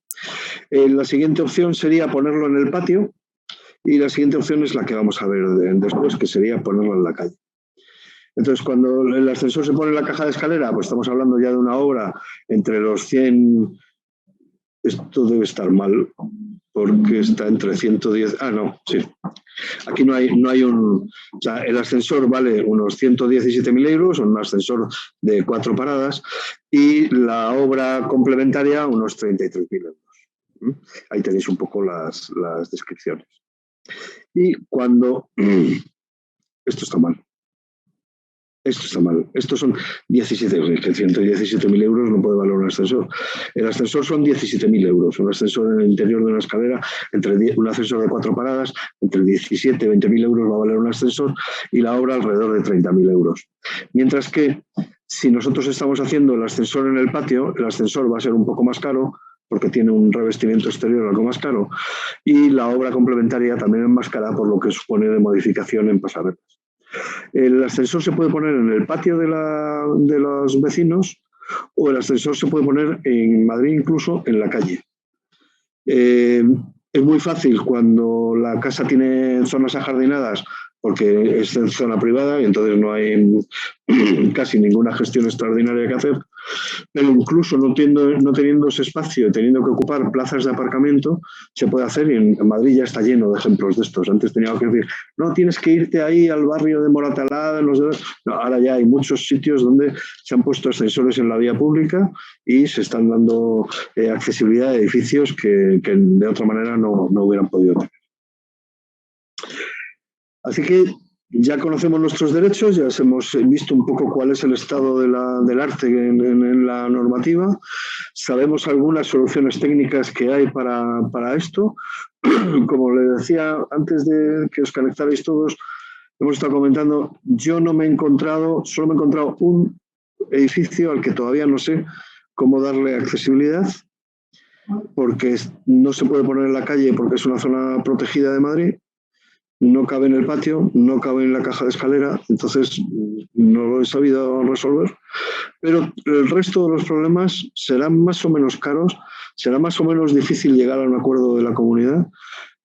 La siguiente opción sería ponerlo en el patio y la siguiente opción es la que vamos a ver después, que sería ponerlo en la calle. Entonces, cuando el ascensor se pone en la caja de escalera, pues estamos hablando ya de una obra entre los 100... Esto debe estar mal, porque está entre 110... Ah, no, sí. Aquí no hay un... O sea, el ascensor vale unos 117.000 euros, un ascensor de 4 paradas, y la obra complementaria unos 33.000 euros. Ahí tenéis un poco las descripciones. Y cuando... Esto está mal. Esto está mal. Estos son 17 euros. Que 117.000 euros no puede valer un ascensor. El ascensor son 17.000 euros. Un ascensor en el interior de una escalera, un ascensor de 4 paradas, entre 17 y 20.000 euros va a valer un ascensor y la obra alrededor de 30.000 euros. Mientras que si nosotros estamos haciendo el ascensor en el patio, el ascensor va a ser un poco más caro porque tiene un revestimiento exterior algo más caro y la obra complementaria también es más cara por lo que supone de modificación en pasarelas. El ascensor se puede poner en el patio de los vecinos o el ascensor se puede poner en Madrid incluso en la calle. Es muy fácil cuando la casa tiene zonas ajardinadas porque es en zona privada y entonces no hay casi ninguna gestión extraordinaria que hacer, pero incluso no teniendo ese espacio, teniendo que ocupar plazas de aparcamiento, se puede hacer y en Madrid ya está lleno de ejemplos de estos. Antes tenía que decir, no, tienes que irte ahí al barrio de Moratalá, no, ahora ya hay muchos sitios donde se han puesto ascensores en la vía pública y se están dando accesibilidad a edificios que de otra manera no hubieran podido tener. Así que ya conocemos nuestros derechos, ya hemos visto un poco cuál es el estado del arte en la normativa, sabemos algunas soluciones técnicas que hay para esto. Como le decía antes de que os conectarais todos, hemos estado comentando, yo solo me he encontrado un edificio al que todavía no sé cómo darle accesibilidad, porque no se puede poner en la calle porque es una zona protegida de Madrid. No cabe en el patio, no cabe en la caja de escalera, entonces no lo he sabido resolver. Pero el resto de los problemas serán más o menos caros, será más o menos difícil llegar a un acuerdo de la comunidad,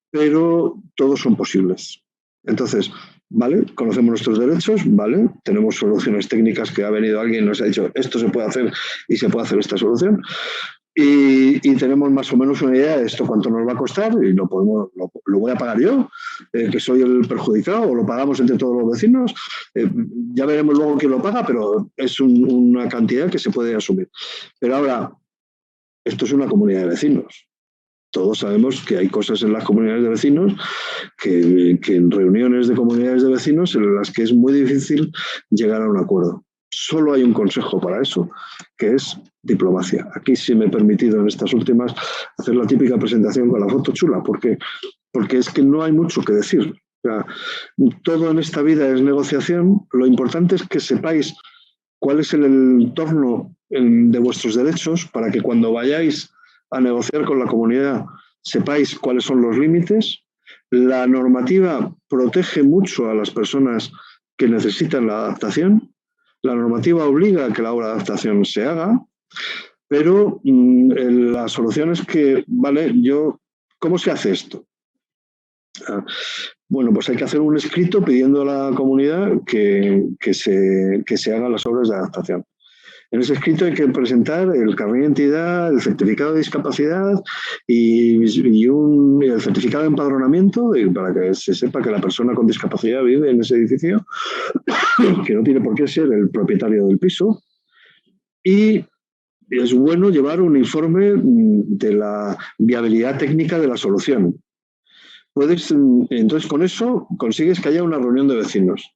pero todos son posibles. Entonces, ¿vale? Conocemos nuestros derechos, ¿vale? Tenemos soluciones técnicas que ha venido alguien y nos ha dicho esto se puede hacer y se puede hacer esta solución. Y tenemos más o menos una idea de esto cuánto nos va a costar y lo voy a pagar yo, que soy el perjudicado, o lo pagamos entre todos los vecinos. Ya veremos luego quién lo paga, pero es una cantidad que se puede asumir. Pero ahora, esto es una comunidad de vecinos. Todos sabemos que hay cosas en las comunidades de vecinos que en reuniones de comunidades de vecinos en las que es muy difícil llegar a un acuerdo. Solo hay un consejo para eso, que es diplomacia. Aquí sí me he permitido en estas últimas hacer la típica presentación con la foto chula, porque es que no hay mucho que decir. O sea, todo en esta vida es negociación. Lo importante es que sepáis cuál es el entorno de vuestros derechos para que cuando vayáis a negociar con la comunidad sepáis cuáles son los límites. La normativa protege mucho a las personas que necesitan la adaptación. La normativa obliga a que la obra de adaptación se haga, pero la solución es que, vale, ¿cómo se hace esto? Bueno, pues hay que hacer un escrito pidiendo a la comunidad que se hagan las obras de adaptación. En ese escrito hay que presentar el carnet de identidad, el certificado de discapacidad y el certificado de empadronamiento para que se sepa que la persona con discapacidad vive en ese edificio, que no tiene por qué ser el propietario del piso. Y es bueno llevar un informe de la viabilidad técnica de la solución. Entonces, con eso consigues que haya una reunión de vecinos.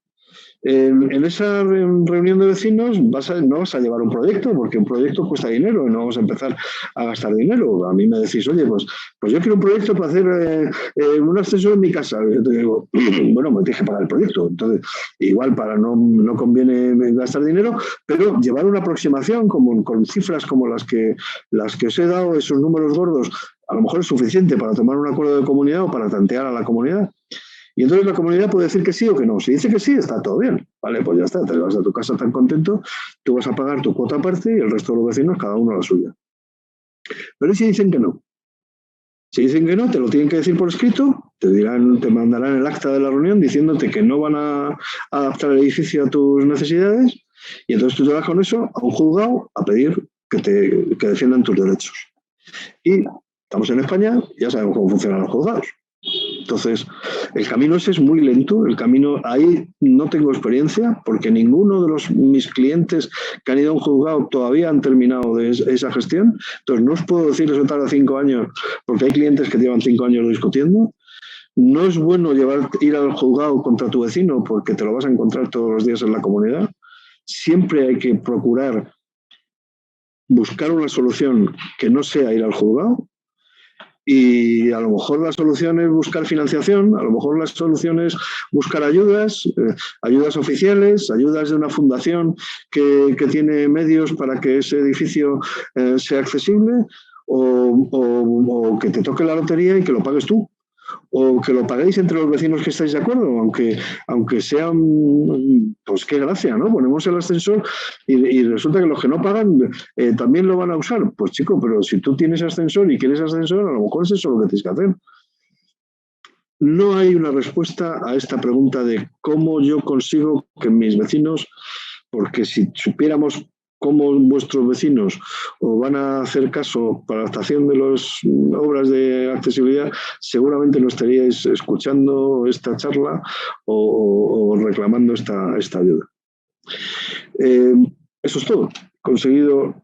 En esa reunión de vecinos no vas a llevar un proyecto, porque un proyecto cuesta dinero y no vamos a empezar a gastar dinero. A mí me decís, oye, pues yo quiero un proyecto para hacer un ascensor en mi casa. Yo te digo, bueno, me tienes que pagar el proyecto. Entonces, igual no conviene gastar dinero, pero llevar una aproximación con cifras como las que os he dado, esos números gordos, a lo mejor es suficiente para tomar un acuerdo de comunidad o para tantear a la comunidad. Y entonces la comunidad puede decir que sí o que no. Si dice que sí, está todo bien. Vale, pues ya está, te vas a tu casa tan contento, tú vas a pagar tu cuota aparte y el resto de los vecinos cada uno la suya. Pero ¿y si dicen que no? Si dicen que no, te lo tienen que decir por escrito, te mandarán el acta de la reunión diciéndote que no van a adaptar el edificio a tus necesidades y entonces tú te vas con eso a un juzgado a pedir que defiendan tus derechos. Y estamos en España, ya sabemos cómo funcionan los juzgados. Entonces, el camino ese es muy lento, el camino ahí no tengo experiencia porque ninguno de mis clientes que han ido a un juzgado todavía han terminado de esa gestión. Entonces, no os puedo decir que eso tarda 5 años porque hay clientes que llevan 5 años discutiendo. No es bueno ir al juzgado contra tu vecino porque te lo vas a encontrar todos los días en la comunidad. Siempre hay que procurar buscar una solución que no sea ir al juzgado. Y a lo mejor la solución es buscar financiación, a lo mejor la solución es buscar ayudas oficiales, ayudas de una fundación que tiene medios para que ese edificio sea accesible, o que te toque la lotería y que lo pagues tú, o que lo paguéis entre los vecinos que estáis de acuerdo, aunque sea, pues qué gracia, ¿no? Ponemos el ascensor y resulta que los que no pagan también lo van a usar. Pues chico, pero si tú tienes ascensor y quieres ascensor, a lo mejor es eso lo que tienes que hacer. No hay una respuesta a esta pregunta de cómo yo consigo que mis vecinos, porque si supiéramos cómo vuestros vecinos os van a hacer caso para la adaptación de las obras de accesibilidad, seguramente no estaríais escuchando esta charla o reclamando esta ayuda. Eso es todo. He conseguido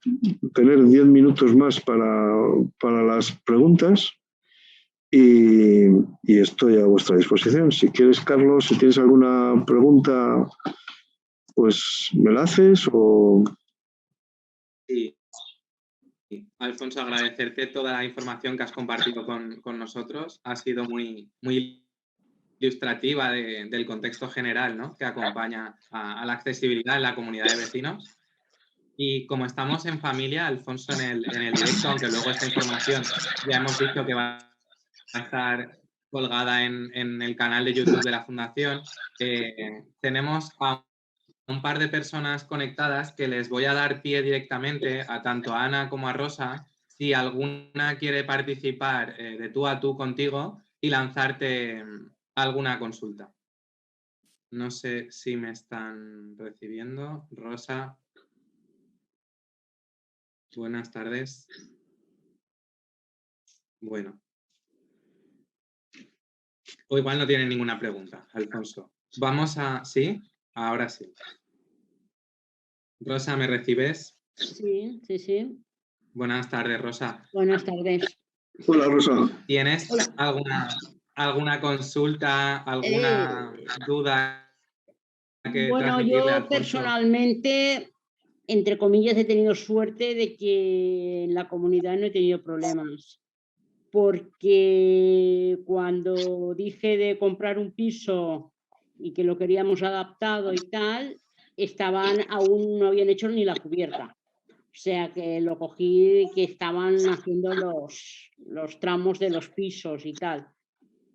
tener 10 minutos más para las preguntas y estoy a vuestra disposición. Si quieres, Carlos, si tienes alguna pregunta, pues me la haces o... Sí. Alfonso, agradecerte toda la información que has compartido con nosotros. Ha sido muy, muy ilustrativa del contexto general, ¿no?, que acompaña a la accesibilidad en la comunidad de vecinos. Y como estamos en familia, Alfonso, en el directo, aunque luego esta información ya hemos dicho que va a estar colgada en el canal de YouTube de la Fundación, tenemos a un par de personas conectadas que les voy a dar pie directamente a tanto a Ana como a Rosa, si alguna quiere participar de tú a tú contigo y lanzarte alguna consulta. No sé si me están recibiendo. Rosa, buenas tardes. Bueno. O igual no tienen ninguna pregunta, Alfonso. Vamos a... ¿Sí? Ahora sí. Rosa, ¿me recibes? Sí, sí, sí. Buenas tardes, Rosa. Buenas tardes. Hola, Rosa. ¿Tienes alguna consulta, alguna duda que Bueno, transmitirle a yo Alfonso? personalmente, entre comillas, he tenido suerte de que en la comunidad no he tenido problemas. Porque cuando dije de comprar un piso y que lo queríamos adaptado y tal, aún no habían hecho ni la cubierta. O sea que lo cogí que estaban haciendo los tramos de los pisos y tal.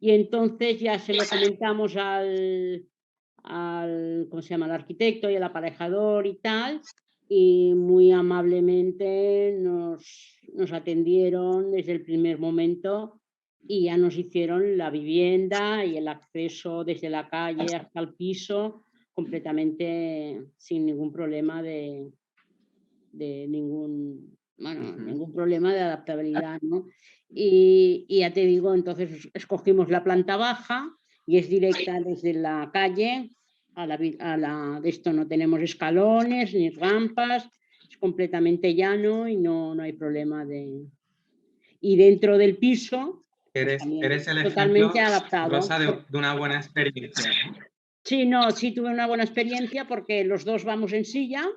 Y entonces ya se lo comentamos ¿cómo se llama?, al arquitecto y al aparejador y tal, y muy amablemente nos atendieron desde el primer momento y ya nos hicieron la vivienda y el acceso desde la calle hasta el piso completamente sin ningún problema de ningún problema de adaptabilidad, ¿no? Y ya te digo, entonces escogimos la planta baja y es directa desde la calle de esto, no tenemos escalones ni rampas, es completamente llano y no hay problema de... Y dentro del piso, pues también, Eres el ejemplo, totalmente adaptado. Rosa, de una buena experiencia, ¿no? Sí, tuve una buena experiencia porque los dos vamos en silla,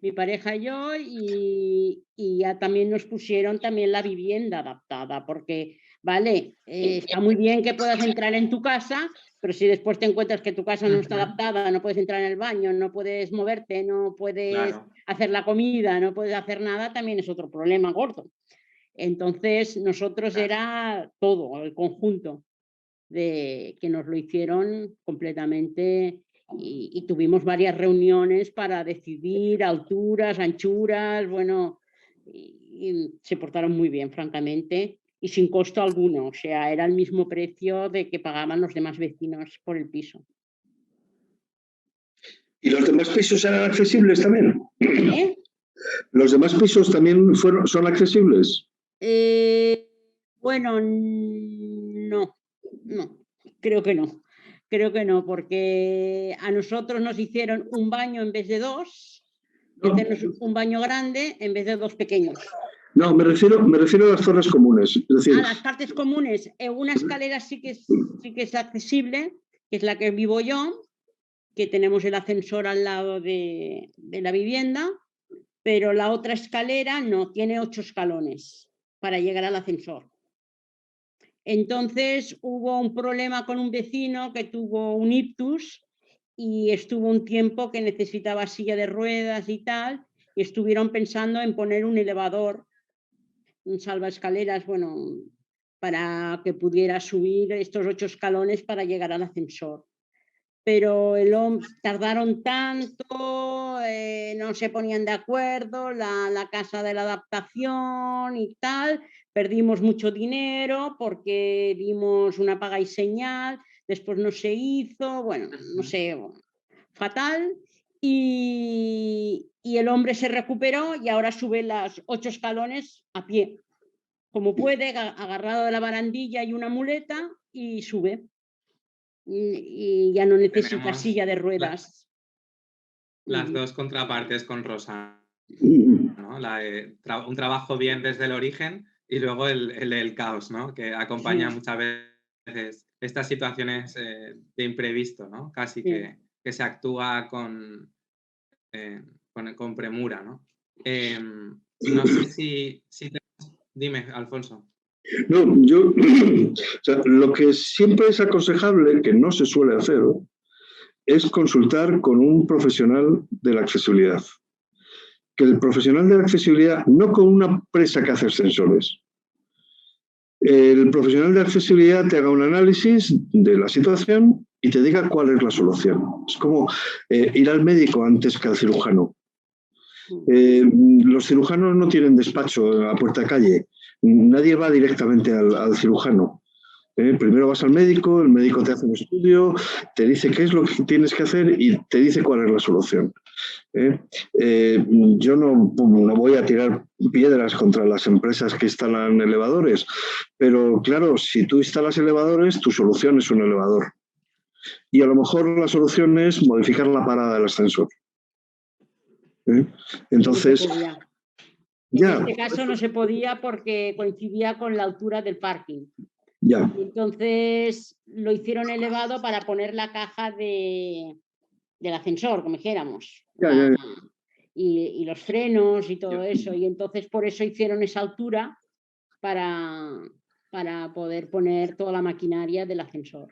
mi pareja y yo, y ya también nos pusieron también la vivienda adaptada, porque, vale, está muy bien que puedas entrar en tu casa, pero si después te encuentras que tu casa no está adaptada, no puedes entrar en el baño, no puedes moverte, no puedes hacer la comida, no puedes hacer nada, también es otro problema gordo. Entonces, nosotros era todo, el conjunto, de que nos lo hicieron completamente y tuvimos varias reuniones para decidir alturas, anchuras, bueno, y se portaron muy bien, francamente, y sin costo alguno, o sea, era el mismo precio de que pagaban los demás vecinos por el piso. ¿Y los demás pisos eran accesibles también? ¿Eh? ¿Los demás pisos también son accesibles? Bueno, no, creo que no. Creo que no, porque a nosotros nos hicieron un baño en vez de dos, un baño grande en vez de dos pequeños. No, me refiero a las zonas comunes. Es decir, a las partes comunes, una escalera sí que es accesible, que es la que vivo yo, que tenemos el ascensor al lado de la vivienda, pero la otra escalera no, tiene 8 escalones para llegar al ascensor. Entonces hubo un problema con un vecino que tuvo un ictus y estuvo un tiempo que necesitaba silla de ruedas y tal, y estuvieron pensando en poner un elevador, un salvaescaleras, bueno, para que pudiera subir estos 8 escalones para llegar al ascensor. Pero tardaron tanto, no se ponían de acuerdo, la casa de la adaptación y tal, perdimos mucho dinero porque dimos una paga y señal, después no se hizo, bueno, no sé, fatal, y el hombre se recuperó y ahora sube las 8 escalones a pie, como puede, agarrado de la barandilla y una muleta, y sube. Y ya no necesita silla de ruedas. Las dos contrapartes con Rosa, ¿no? Un trabajo bien desde el origen y luego el caos, ¿no? Que acompaña muchas veces estas situaciones de imprevisto, ¿no? Casi que se actúa con premura, ¿no? No sé si Dime, Alfonso. No, yo, o sea, lo que siempre es aconsejable, que no se suele hacer, es consultar con un profesional de la accesibilidad. Que el profesional de la accesibilidad, no con una empresa que hace ascensores, el profesional de accesibilidad te haga un análisis de la situación y te diga cuál es la solución. Es como ir al médico antes que al cirujano. Los cirujanos no tienen despacho a puerta de calle. Nadie va directamente al cirujano. Primero vas al médico, el médico te hace un estudio, te dice qué es lo que tienes que hacer y te dice cuál es la solución. Yo no voy a tirar piedras contra las empresas que instalan elevadores, pero claro, si tú instalas elevadores, tu solución es un elevador. Y a lo mejor la solución es modificar la parada del ascensor. Entonces... En este caso no se podía porque coincidía con la altura del parking. Ya. Entonces lo hicieron elevado para poner la caja del ascensor, como dijéramos. Ya. Y los frenos y todo eso. Y entonces por eso hicieron esa altura para poder poner toda la maquinaria del ascensor.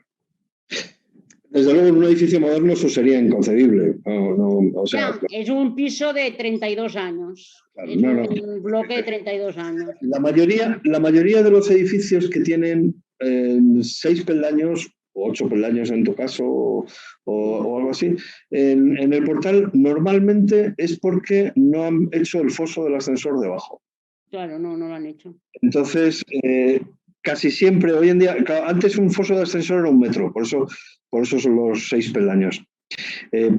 Desde luego en un edificio moderno eso sería inconcebible. O sea, es un piso de 32 años. Claro, es un bloque de 32 años. La mayoría de los edificios que tienen 6 peldaños, o 8 peldaños en tu caso, o algo así, en el portal normalmente es porque no han hecho el foso del ascensor debajo. Claro, no lo han hecho. Entonces, casi siempre, hoy en día, antes un foso de ascensor era 1 metro, por eso son los 6 peldaños.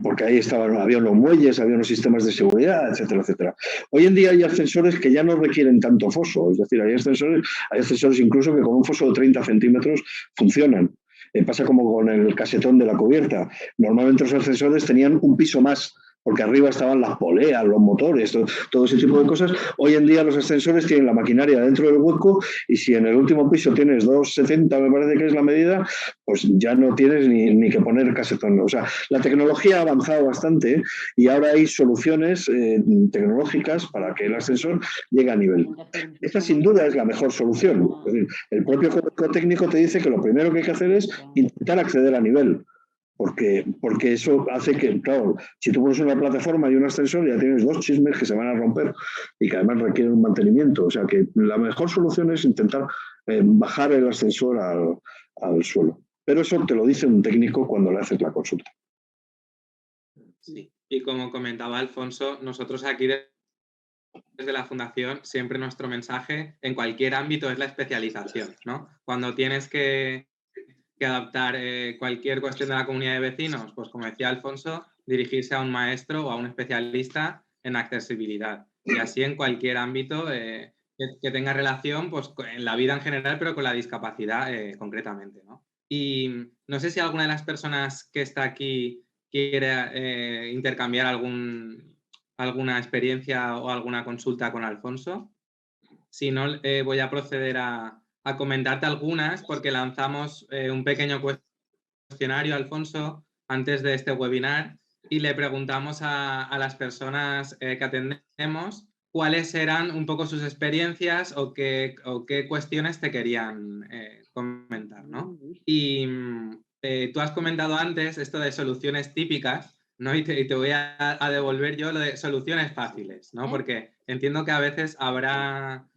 Porque ahí había unos muelles, había unos sistemas de seguridad, etcétera, etcétera. Hoy en día hay ascensores que ya no requieren tanto foso, es decir, hay ascensores incluso que con un foso de 30 centímetros funcionan. Pasa como con el casetón de la cubierta. Normalmente los ascensores tenían un piso más, porque arriba estaban las poleas, los motores, todo ese tipo de cosas. Hoy en día los ascensores tienen la maquinaria dentro del hueco y si en el último piso tienes 2,70, me parece que es la medida, pues ya no tienes ni que poner casetón. O sea, la tecnología ha avanzado bastante y ahora hay soluciones tecnológicas para que el ascensor llegue a nivel. Esta sin duda es la mejor solución. Es decir, el propio código técnico te dice que lo primero que hay que hacer es intentar acceder a nivel. Porque eso hace que, claro, si tú pones una plataforma y un ascensor, ya tienes 2 chismes que se van a romper y que además requieren un mantenimiento. O sea que la mejor solución es intentar bajar el ascensor al suelo. Pero eso te lo dice un técnico cuando le haces la consulta. Sí, y como comentaba Alfonso, nosotros aquí desde la Fundación siempre nuestro mensaje en cualquier ámbito es la especialización, ¿no? Cuando tienes que adaptar cualquier cuestión de la comunidad de vecinos, pues como decía Alfonso, dirigirse a un maestro o a un especialista en accesibilidad. Y así en cualquier ámbito que tenga relación pues, en la vida en general, pero con la discapacidad concretamente, ¿no? Y no sé si alguna de las personas que está aquí quiere intercambiar alguna experiencia o alguna consulta con Alfonso. Si no, voy a proceder a comentarte algunas porque lanzamos un pequeño cuestionario, Alfonso, antes de este webinar y le preguntamos a las personas que atendemos cuáles eran un poco sus experiencias o qué cuestiones te querían comentar, ¿no? Y tú has comentado antes esto de soluciones típicas, ¿no? Y te voy a devolver yo lo de soluciones fáciles, ¿no? Porque entiendo que a veces habrá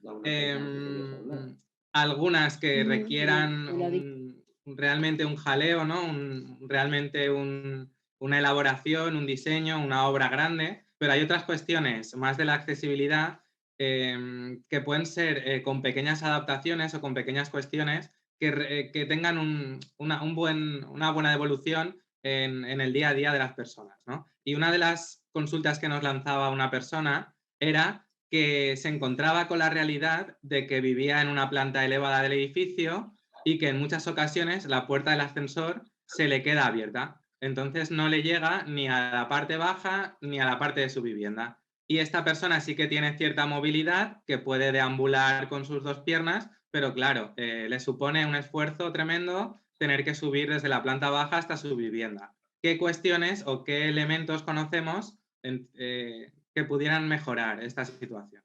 algunas que requieran realmente un jaleo, ¿no? Realmente una elaboración, un diseño, una obra grande, pero hay otras cuestiones más de la accesibilidad que pueden ser con pequeñas adaptaciones o con pequeñas cuestiones que tengan una buena devolución en el día a día de las personas, ¿no? Y una de las consultas que nos lanzaba una persona era que se encontraba con la realidad de que vivía en una planta elevada del edificio y que en muchas ocasiones la puerta del ascensor se le queda abierta. Entonces no le llega ni a la parte baja ni a la parte de su vivienda. Y esta persona sí que tiene cierta movilidad, que puede deambular con sus 2 piernas, pero claro, le supone un esfuerzo tremendo tener que subir desde la planta baja hasta su vivienda. ¿Qué cuestiones o qué elementos conocemos que pudieran mejorar esta situación?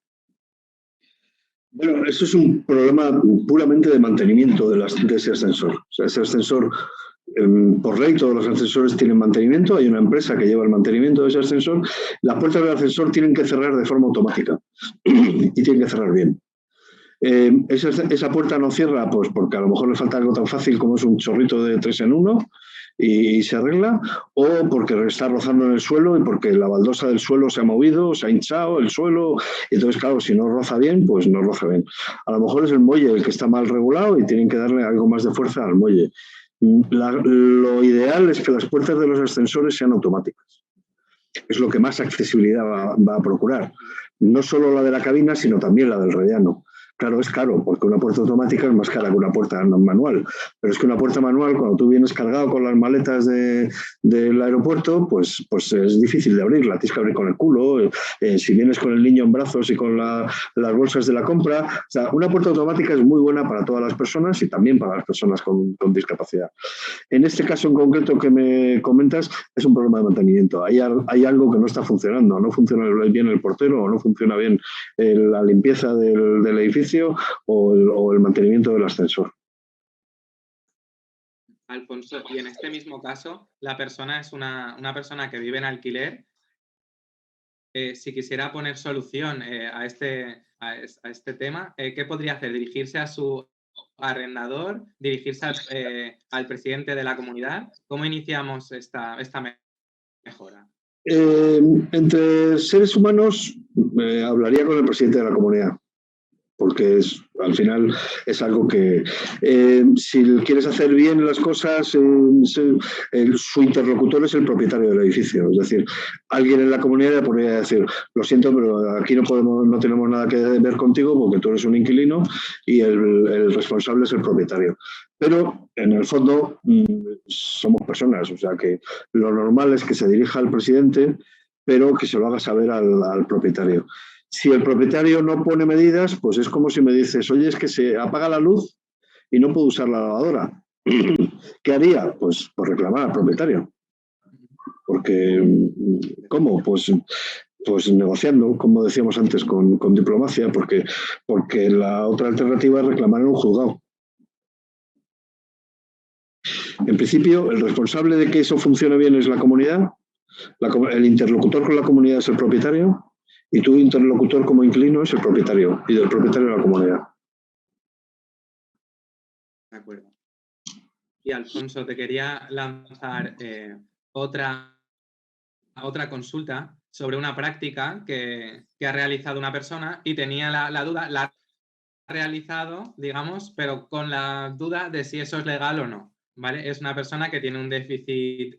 Bueno, eso es un problema puramente de mantenimiento de ese ascensor. O sea, ese ascensor, por ley, todos los ascensores tienen mantenimiento. Hay una empresa que lleva el mantenimiento de ese ascensor. Las puertas del ascensor tienen que cerrar de forma automática y tienen que cerrar bien. Esa puerta no cierra pues porque a lo mejor le falta algo tan fácil como es un chorrito de 3 en 1 y se arregla, o porque está rozando en el suelo y porque la baldosa del suelo se ha movido, se ha hinchado el suelo, y entonces claro, si no roza bien, pues no roza bien. A lo mejor es el muelle el que está mal regulado y tienen que darle algo más de fuerza al muelle. Lo ideal es que las puertas de los ascensores sean automáticas. Es lo que más accesibilidad va a procurar. No solo la de la cabina, sino también la del rellano. Claro, es caro, porque una puerta automática es más cara que una puerta manual. Pero es que una puerta manual, cuando tú vienes cargado con las maletas del aeropuerto, pues es difícil de abrirla. Tienes que abrir con el culo. Si vienes con el niño en brazos y con las bolsas de la compra. O sea, una puerta automática es muy buena para todas las personas y también para las personas con discapacidad. En este caso en concreto que me comentas, es un problema de mantenimiento. Hay algo que no está funcionando. No funciona bien el portero o no funciona bien la limpieza del edificio o el mantenimiento del ascensor. Alfonso, y en este mismo caso, la persona es una persona que vive en alquiler. Si quisiera poner solución a este tema, ¿qué podría hacer? ¿Dirigirse a su arrendador? ¿Dirigirse al presidente de la comunidad? ¿Cómo iniciamos esta mejora? Entre seres humanos, hablaría con el presidente de la comunidad, porque al final es algo que si quieres hacer bien las cosas, su interlocutor es el propietario del edificio. Es decir, alguien en la comunidad le podría decir, lo siento, pero aquí no tenemos nada que ver contigo porque tú eres un inquilino y el responsable es el propietario. Pero en el fondo somos personas, o sea que lo normal es que se dirija al presidente, pero que se lo haga saber al propietario. Si el propietario no pone medidas, pues es como si me dices, oye, es que se apaga la luz y no puedo usar la lavadora. ¿Qué haría? Pues reclamar al propietario. Porque, ¿cómo? Pues negociando, como decíamos antes, con diplomacia, porque la otra alternativa es reclamar en un juzgado. En principio, el responsable de que eso funcione bien es la comunidad, el interlocutor con la comunidad es el propietario, y tu interlocutor como inquilino es el propietario, y del propietario de la comunidad. De acuerdo. Y Alfonso, te quería lanzar otra consulta sobre una práctica que ha realizado una persona y tenía la duda, la ha realizado, digamos, pero con la duda de si eso es legal o no, ¿vale? Es una persona que tiene un déficit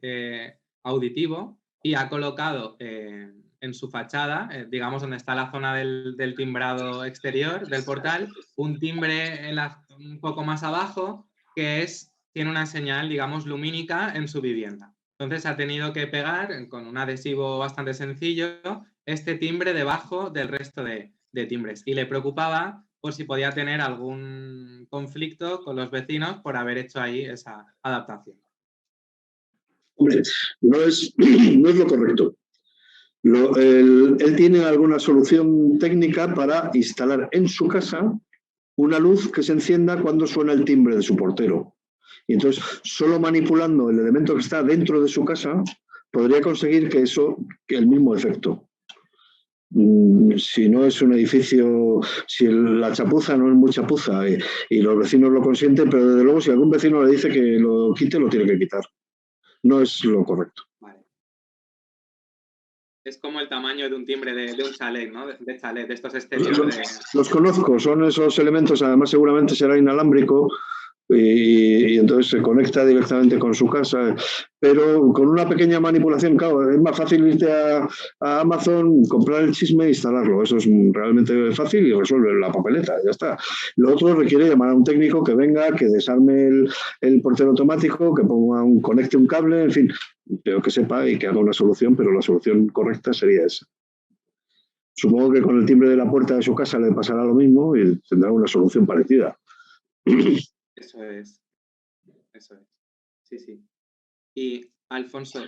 auditivo y ha colocado en su fachada, digamos, donde está la zona del timbrado exterior del portal, un timbre un poco más abajo que tiene una señal, digamos, lumínica en su vivienda. Entonces ha tenido que pegar con un adhesivo bastante sencillo este timbre debajo del resto de timbres. Y le preocupaba por si podía tener algún conflicto con los vecinos por haber hecho ahí esa adaptación. Hombre, no es lo correcto. Él tiene alguna solución técnica para instalar en su casa una luz que se encienda cuando suena el timbre de su portero. Y entonces, solo manipulando el elemento que está dentro de su casa, podría conseguir que el mismo efecto. Si no es un edificio, si la chapuza no es muy chapuza y los vecinos lo consienten, pero desde luego si algún vecino le dice que lo quite, lo tiene que quitar. No es lo correcto. Vale. Es como el tamaño de un timbre de un chalet, ¿no? De chalet, de estos exteriores. Los conozco, son esos elementos, además seguramente será inalámbrico y entonces se conecta directamente con su casa, pero con una pequeña manipulación, claro, es más fácil irte a Amazon, comprar el chisme e instalarlo. Eso es realmente fácil y resuelve la papeleta, ya está. Lo otro requiere llamar a un técnico que venga, que desarme el portero automático, que conecte un cable, en fin, pero que sepa y que haga una solución, pero la solución correcta sería esa. Supongo que con el timbre de la puerta de su casa le pasará lo mismo y tendrá una solución parecida. Eso es. Sí. Y Alfonso,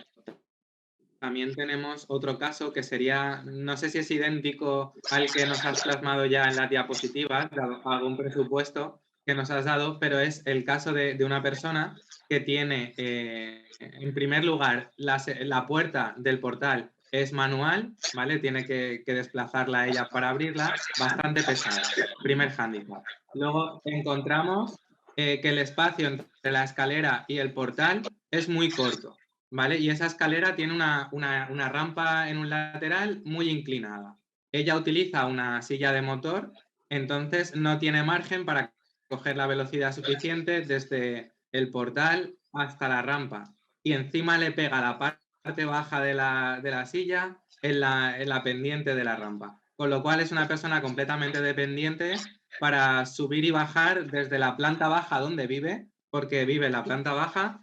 también tenemos otro caso que sería, no sé si es idéntico al que nos has plasmado ya en las diapositivas, algún presupuesto que nos has dado, pero es el caso de una persona que tiene, en primer lugar, la puerta del portal es manual, ¿vale? Tiene que desplazarla ella para abrirla, bastante pesada, primer hándicap. Luego encontramos que el espacio entre la escalera y el portal es muy corto, ¿vale? Y esa escalera tiene una rampa en un lateral muy inclinada. Ella utiliza una silla de motor, entonces no tiene margen para coger la velocidad suficiente desde el portal hasta la rampa. Y encima le pega la parte baja de la silla en la pendiente de la rampa. Con lo cual es una persona completamente dependiente para subir y bajar desde la planta baja donde vive, porque vive en la planta baja,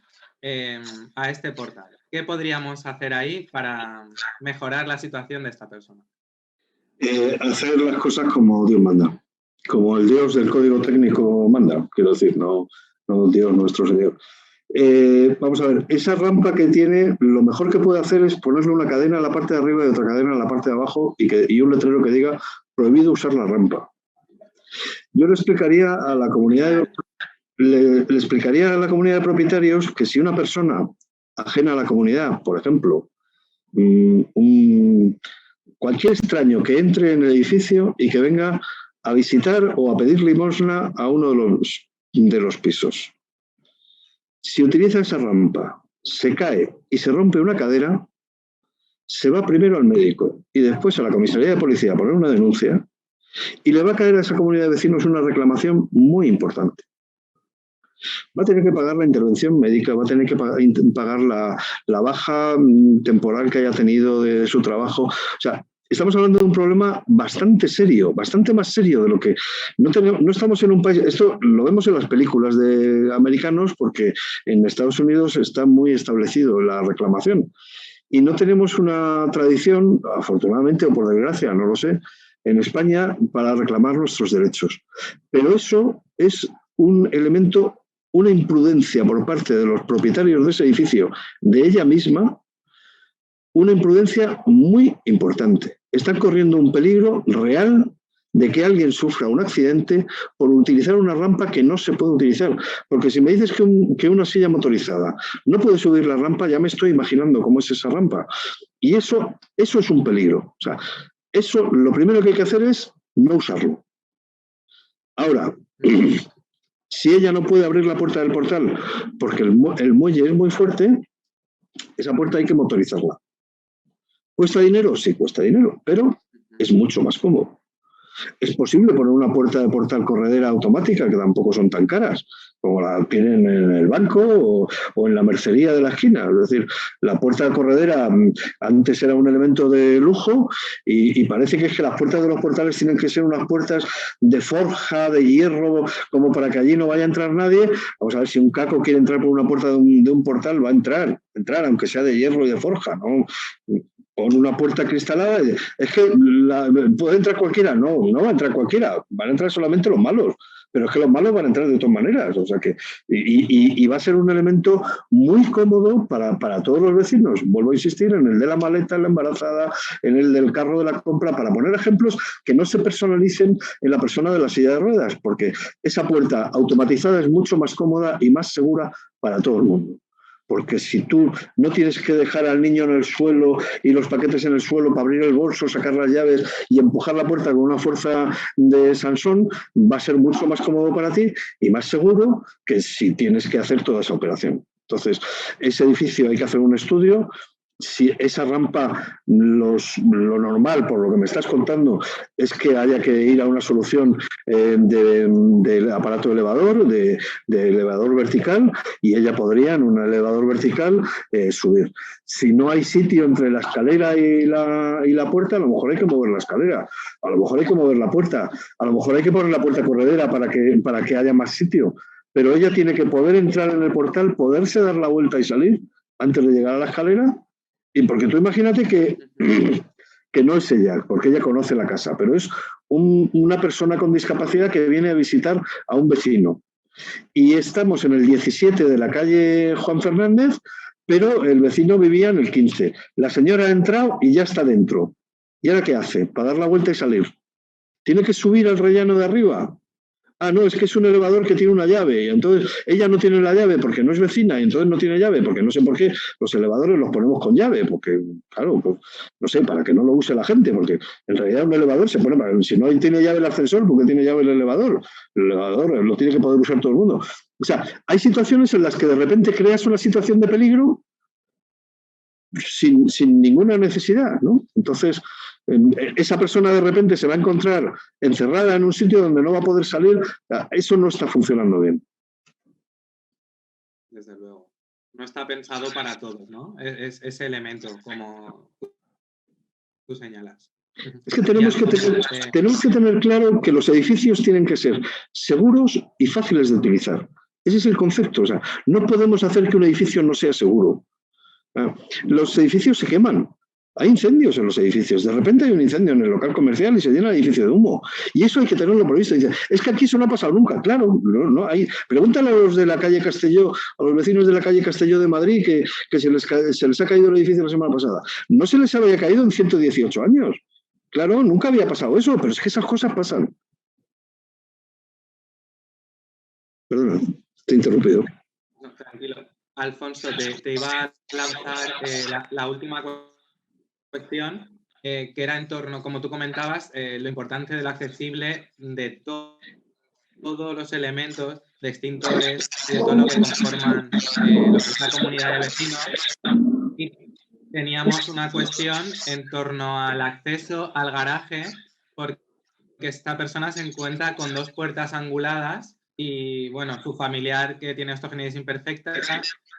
a este portal. ¿Qué podríamos hacer ahí para mejorar la situación de esta persona? Hacer las cosas como Dios manda, como el Dios del código técnico manda, quiero decir, no Dios nuestro Señor. Vamos a ver, esa rampa que tiene, lo mejor que puede hacer es ponerle una cadena en la parte de arriba y otra cadena en la parte de abajo y un letrero que diga prohibido usar la rampa. Yo le explicaría a la comunidad de propietarios que si una persona ajena a la comunidad, por ejemplo, cualquier extraño que entre en el edificio y que venga a visitar o a pedir limosna a uno de los pisos, si utiliza esa rampa, se cae y se rompe una cadera, se va primero al médico y después a la comisaría de policía a poner una denuncia y le va a caer a esa comunidad de vecinos una reclamación muy importante. Va a tener que pagar la intervención médica, va a tener que pagar la baja temporal que haya tenido de su trabajo. O sea, estamos hablando de un problema bastante serio, bastante más serio de lo que... No estamos en un país... Esto lo vemos en las películas de americanos porque en Estados Unidos está muy establecido la reclamación. Y no tenemos una tradición, afortunadamente o por desgracia, no lo sé, en España para reclamar nuestros derechos. Pero eso es un elemento, una imprudencia por parte de los propietarios de ese edificio, de ella misma, una imprudencia muy importante. Están corriendo un peligro real de que alguien sufra un accidente por utilizar una rampa que no se puede utilizar. Porque si me dices que una silla motorizada no puede subir la rampa, ya me estoy imaginando cómo es esa rampa. Y eso es un peligro. O sea, eso lo primero que hay que hacer es no usarlo. Ahora, si ella no puede abrir la puerta del portal porque el muelle es muy fuerte, esa puerta hay que motorizarla. ¿Cuesta dinero? Sí, cuesta dinero, pero es mucho más cómodo. Es posible poner una puerta de portal corredera automática, que tampoco son tan caras, como la tienen en el banco o en la mercería de la esquina. Es decir, la puerta de corredera antes era un elemento de lujo y parece que es que las puertas de los portales tienen que ser unas puertas de forja, de hierro, como para que allí no vaya a entrar nadie. Vamos a ver, si un caco quiere entrar por una puerta de un portal, va a entrar, aunque sea de hierro y de forja, ¿no? Con una puerta cristalada, es que puede entrar cualquiera, no va a entrar cualquiera, van a entrar solamente los malos, pero es que los malos van a entrar de todas maneras, o sea que, y va a ser un elemento muy cómodo para todos los vecinos. Vuelvo a insistir en el de la maleta, en la embarazada, en el del carro de la compra, para poner ejemplos que no se personalicen en la persona de la silla de ruedas, porque esa puerta automatizada es mucho más cómoda y más segura para todo el mundo. Porque si tú no tienes que dejar al niño en el suelo y los paquetes en el suelo para abrir el bolso, sacar las llaves y empujar la puerta con una fuerza de Sansón, va a ser mucho más cómodo para ti y más seguro que si tienes que hacer toda esa operación. Entonces, ese edificio hay que hacer un estudio. Si esa rampa, lo normal, por lo que me estás contando, es que haya que ir a una solución de aparato elevador, de elevador vertical, y ella podría en un elevador vertical subir. Si no hay sitio entre la escalera y la puerta, a lo mejor hay que mover la escalera, a lo mejor hay que mover la puerta, a lo mejor hay que poner la puerta corredera para que haya más sitio, pero ella tiene que poder entrar en el portal, poderse dar la vuelta y salir antes de llegar a la escalera. Y porque tú imagínate que no es ella, porque ella conoce la casa, pero es una persona con discapacidad que viene a visitar a un vecino. Y estamos en el 17 de la calle Juan Fernández, pero el vecino vivía en el 15. La señora ha entrado y ya está dentro. ¿Y ahora qué hace? Para dar la vuelta y salir. ¿Tiene que subir al rellano de arriba? Ah, no, es que es un elevador que tiene una llave y entonces ella no tiene la llave porque no es vecina y entonces no tiene llave porque no sé por qué los elevadores los ponemos con llave, porque, claro, pues, no sé, para que no lo use la gente, porque en realidad un elevador se pone si no tiene llave el ascensor, ¿por qué tiene llave el elevador? El elevador lo tiene que poder usar todo el mundo. O sea, hay situaciones en las que de repente creas una situación de peligro sin ninguna necesidad, ¿no? Entonces, esa persona de repente se va a encontrar encerrada en un sitio donde no va a poder salir. Eso no está funcionando bien. Desde luego. No está pensado para todos, ¿no? Es ese elemento, como tú señalas. Es que tenemos que tener claro que los edificios tienen que ser seguros y fáciles de utilizar. Ese es el concepto. O sea, no podemos hacer que un edificio no sea seguro. Los edificios se queman. Hay incendios en los edificios. De repente hay un incendio en el local comercial y se llena el edificio de humo. Y eso hay que tenerlo previsto. Dice, es que aquí eso no ha pasado nunca. Claro, no hay. Pregúntale a los de la calle Castelló, a los vecinos de la calle Castelló de Madrid, que se les ha caído el edificio la semana pasada. No se les había caído en 118 años. Claro, nunca había pasado eso, pero es que esas cosas pasan. Perdona, te he interrumpido. No, tranquilo. Alfonso, te iba a lanzar la última cuestión, que era en torno, como tú comentabas, lo importante de lo accesible de todos los elementos de extintores y de todo lo que conforman lo que es la comunidad de vecinos. Y teníamos una cuestión en torno al acceso al garaje, porque esta persona se encuentra con 2 puertas anguladas y, bueno, su familiar que tiene osteogénesis imperfecta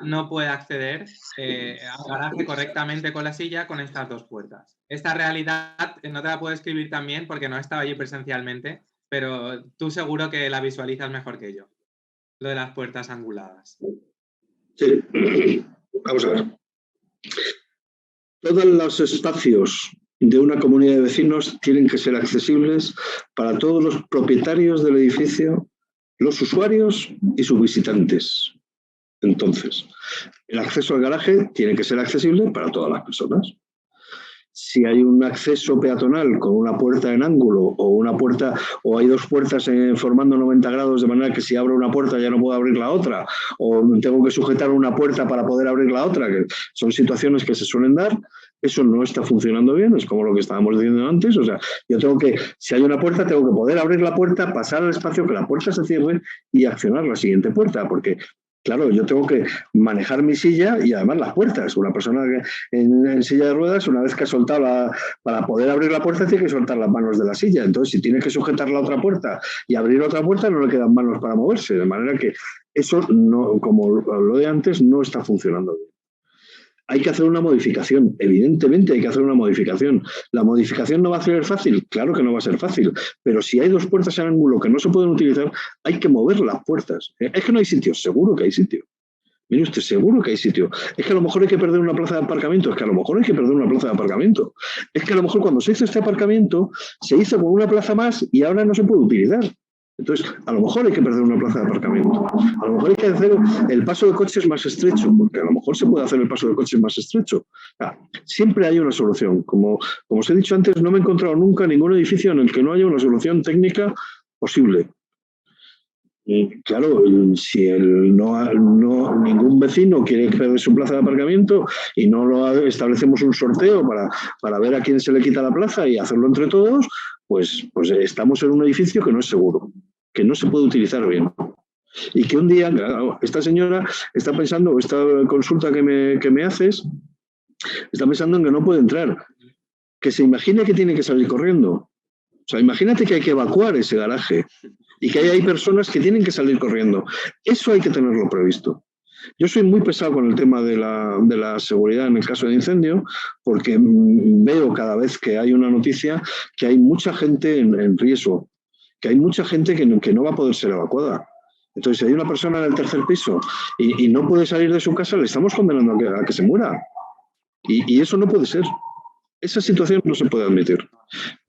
no puede acceder al garaje correctamente con la silla con estas 2 puertas. Esta realidad no te la puedo escribir también porque no estaba allí presencialmente, pero tú seguro que la visualizas mejor que yo, lo de las puertas anguladas. Sí, vamos a ver. Todos los espacios de una comunidad de vecinos tienen que ser accesibles para todos los propietarios del edificio, los usuarios y sus visitantes. Entonces, el acceso al garaje tiene que ser accesible para todas las personas. Si hay un acceso peatonal con una puerta en ángulo o hay 2 puertas formando 90 grados, de manera que si abro una puerta ya no puedo abrir la otra, o tengo que sujetar una puerta para poder abrir la otra, que son situaciones que se suelen dar, eso no está funcionando bien, es como lo que estábamos diciendo antes. O sea, si hay una puerta, tengo que poder abrir la puerta, pasar al espacio, que la puerta se cierre y accionar la siguiente puerta, porque claro, yo tengo que manejar mi silla y además las puertas. Una persona que en silla de ruedas, una vez que ha soltado para poder abrir la puerta, tiene que soltar las manos de la silla. Entonces, si tiene que sujetar la otra puerta y abrir otra puerta, no le quedan manos para moverse. De manera que eso, no, como lo de antes, no está funcionando bien. Hay que hacer una modificación, evidentemente hay que hacer una modificación. ¿La modificación no va a ser fácil? Claro que no va a ser fácil, pero si hay 2 puertas en ángulo que no se pueden utilizar, hay que mover las puertas. Es que no hay sitio, seguro que hay sitio. Mire usted, seguro que hay sitio. Es que a lo mejor hay que perder una plaza de aparcamiento, es que a lo mejor hay que perder una plaza de aparcamiento. Es que a lo mejor cuando se hizo este aparcamiento, se hizo con una plaza más y ahora no se puede utilizar. Entonces, a lo mejor hay que perder una plaza de aparcamiento. A lo mejor hay que hacer el paso de coches más estrecho, porque a lo mejor se puede hacer el paso de coches más estrecho. Siempre hay una solución. Como os he dicho antes, no me he encontrado nunca ningún edificio en el que no haya una solución técnica posible. Y claro, si ningún vecino quiere perder su plaza de aparcamiento y no establecemos un sorteo para ver a quién se le quita la plaza y hacerlo entre todos, pues estamos en un edificio que no es seguro, que no se puede utilizar bien. Y que un día, claro, esta señora está pensando, esta consulta que me haces, está pensando en que no puede entrar, que se imagine que tiene que salir corriendo. O sea, imagínate que hay que evacuar ese garaje y que hay personas que tienen que salir corriendo. Eso hay que tenerlo previsto. Yo soy muy pesado con el tema de la seguridad en el caso de incendio, porque veo cada vez que hay una noticia que hay mucha gente en riesgo, que hay mucha gente que no va a poder ser evacuada. Entonces, si hay una persona en el 3er piso y no puede salir de su casa, le estamos condenando a que se muera. Y eso no puede ser. Esa situación no se puede admitir.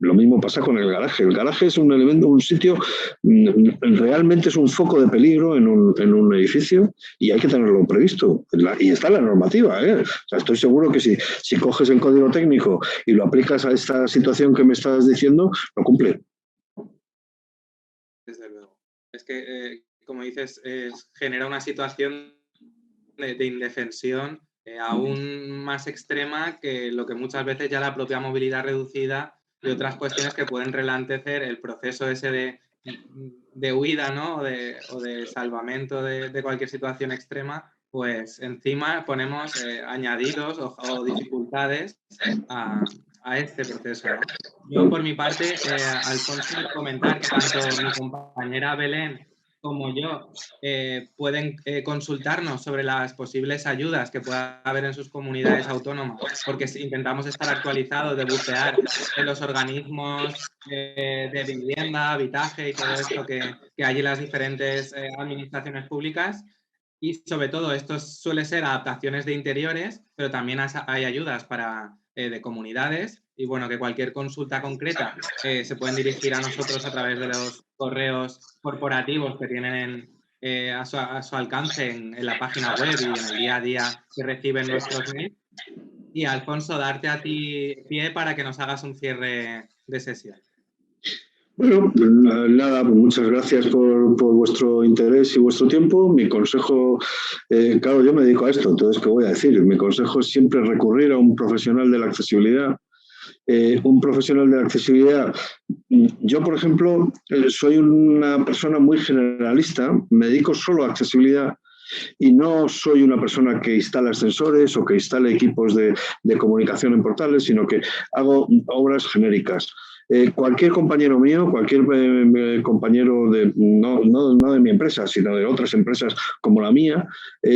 Lo mismo pasa con el garaje. El garaje es un elemento, un sitio, realmente es un foco de peligro en un edificio y hay que tenerlo previsto. Y está en la normativa, ¿eh? O sea, estoy seguro que si coges el código técnico y lo aplicas a esta situación que me estás diciendo, lo cumple. Desde luego. Es que, como dices, genera una situación de indefensión aún más extrema que lo que muchas veces ya la propia movilidad reducida y otras cuestiones que pueden relantecer el proceso ese de de huida, ¿no? o de salvamento de cualquier situación extrema, pues encima ponemos añadidos o dificultades a este proceso, ¿no? Yo, por mi parte, Alfonso, comentar que tanto mi compañera Belén como yo pueden consultarnos sobre las posibles ayudas que pueda haber en sus comunidades autónomas, porque intentamos estar actualizados, de bucear en los organismos de vivienda, habitaje y todo esto que hay en las diferentes administraciones públicas. Y sobre todo, esto suele ser adaptaciones de interiores, pero también hay ayudas de comunidades. Y bueno, que cualquier consulta concreta se pueden dirigir a nosotros a través de los correos corporativos que tienen a su alcance en la página web y en el día a día que reciben nuestros mails. Y Alfonso, darte a ti pie para que nos hagas un cierre de sesión. Bueno, nada, pues muchas gracias por vuestro interés y vuestro tiempo. Mi consejo, claro, yo me dedico a esto, entonces, ¿qué voy a decir? Mi consejo es siempre recurrir a un profesional de la accesibilidad. Un profesional de la accesibilidad, yo, por ejemplo, soy una persona muy generalista, me dedico solo a accesibilidad y no soy una persona que instala ascensores o que instale equipos de comunicación en portales, sino que hago obras genéricas. Cualquier compañero mío, cualquier compañero no de mi empresa, sino de otras empresas como la mía,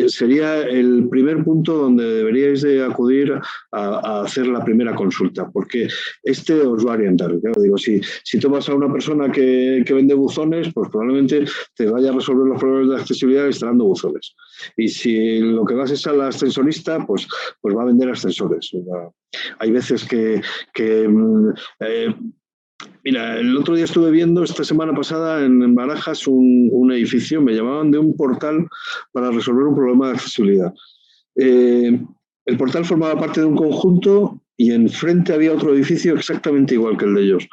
sería el primer punto donde deberíais de acudir a hacer la primera consulta, porque os va a orientar. Claro, digo, si tú vas a una persona que vende buzones, pues probablemente te vaya a resolver los problemas de accesibilidad instalando buzones. Y si lo que vas es al ascensorista, pues va a vender ascensores. Hay veces mira, el otro día estuve viendo, esta semana pasada, en Barajas, un edificio, me llamaban de un portal para resolver un problema de accesibilidad. El portal formaba parte de un conjunto y enfrente había otro edificio exactamente igual que el de ellos.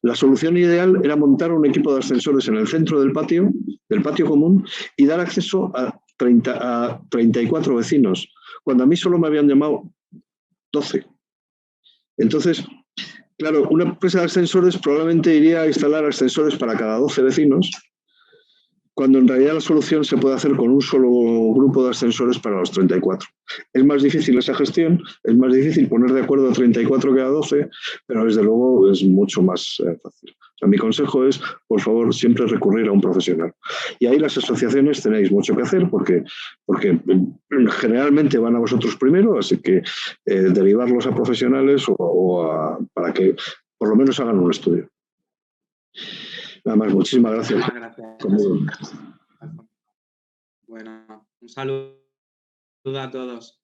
La solución ideal era montar un equipo de ascensores en el centro del patio común, y dar acceso a 34 vecinos, cuando a mí solo me habían llamado 12. Entonces, claro, una empresa de ascensores probablemente iría a instalar ascensores para cada 12 vecinos, cuando en realidad la solución se puede hacer con un solo grupo de ascensores para los 34. Es más difícil esa gestión, es más difícil poner de acuerdo a 34 que a 12, pero desde luego es mucho más fácil. O sea, mi consejo es, por favor, siempre recurrir a un profesional. Y ahí las asociaciones tenéis mucho que hacer porque generalmente van a vosotros primero, así que derivarlos a profesionales para que por lo menos hagan un estudio. Nada más, muchísimas gracias. Gracias. Bueno, un saludo a todos.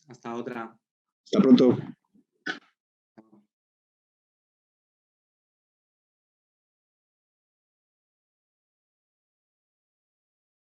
Hasta otra. Hasta pronto.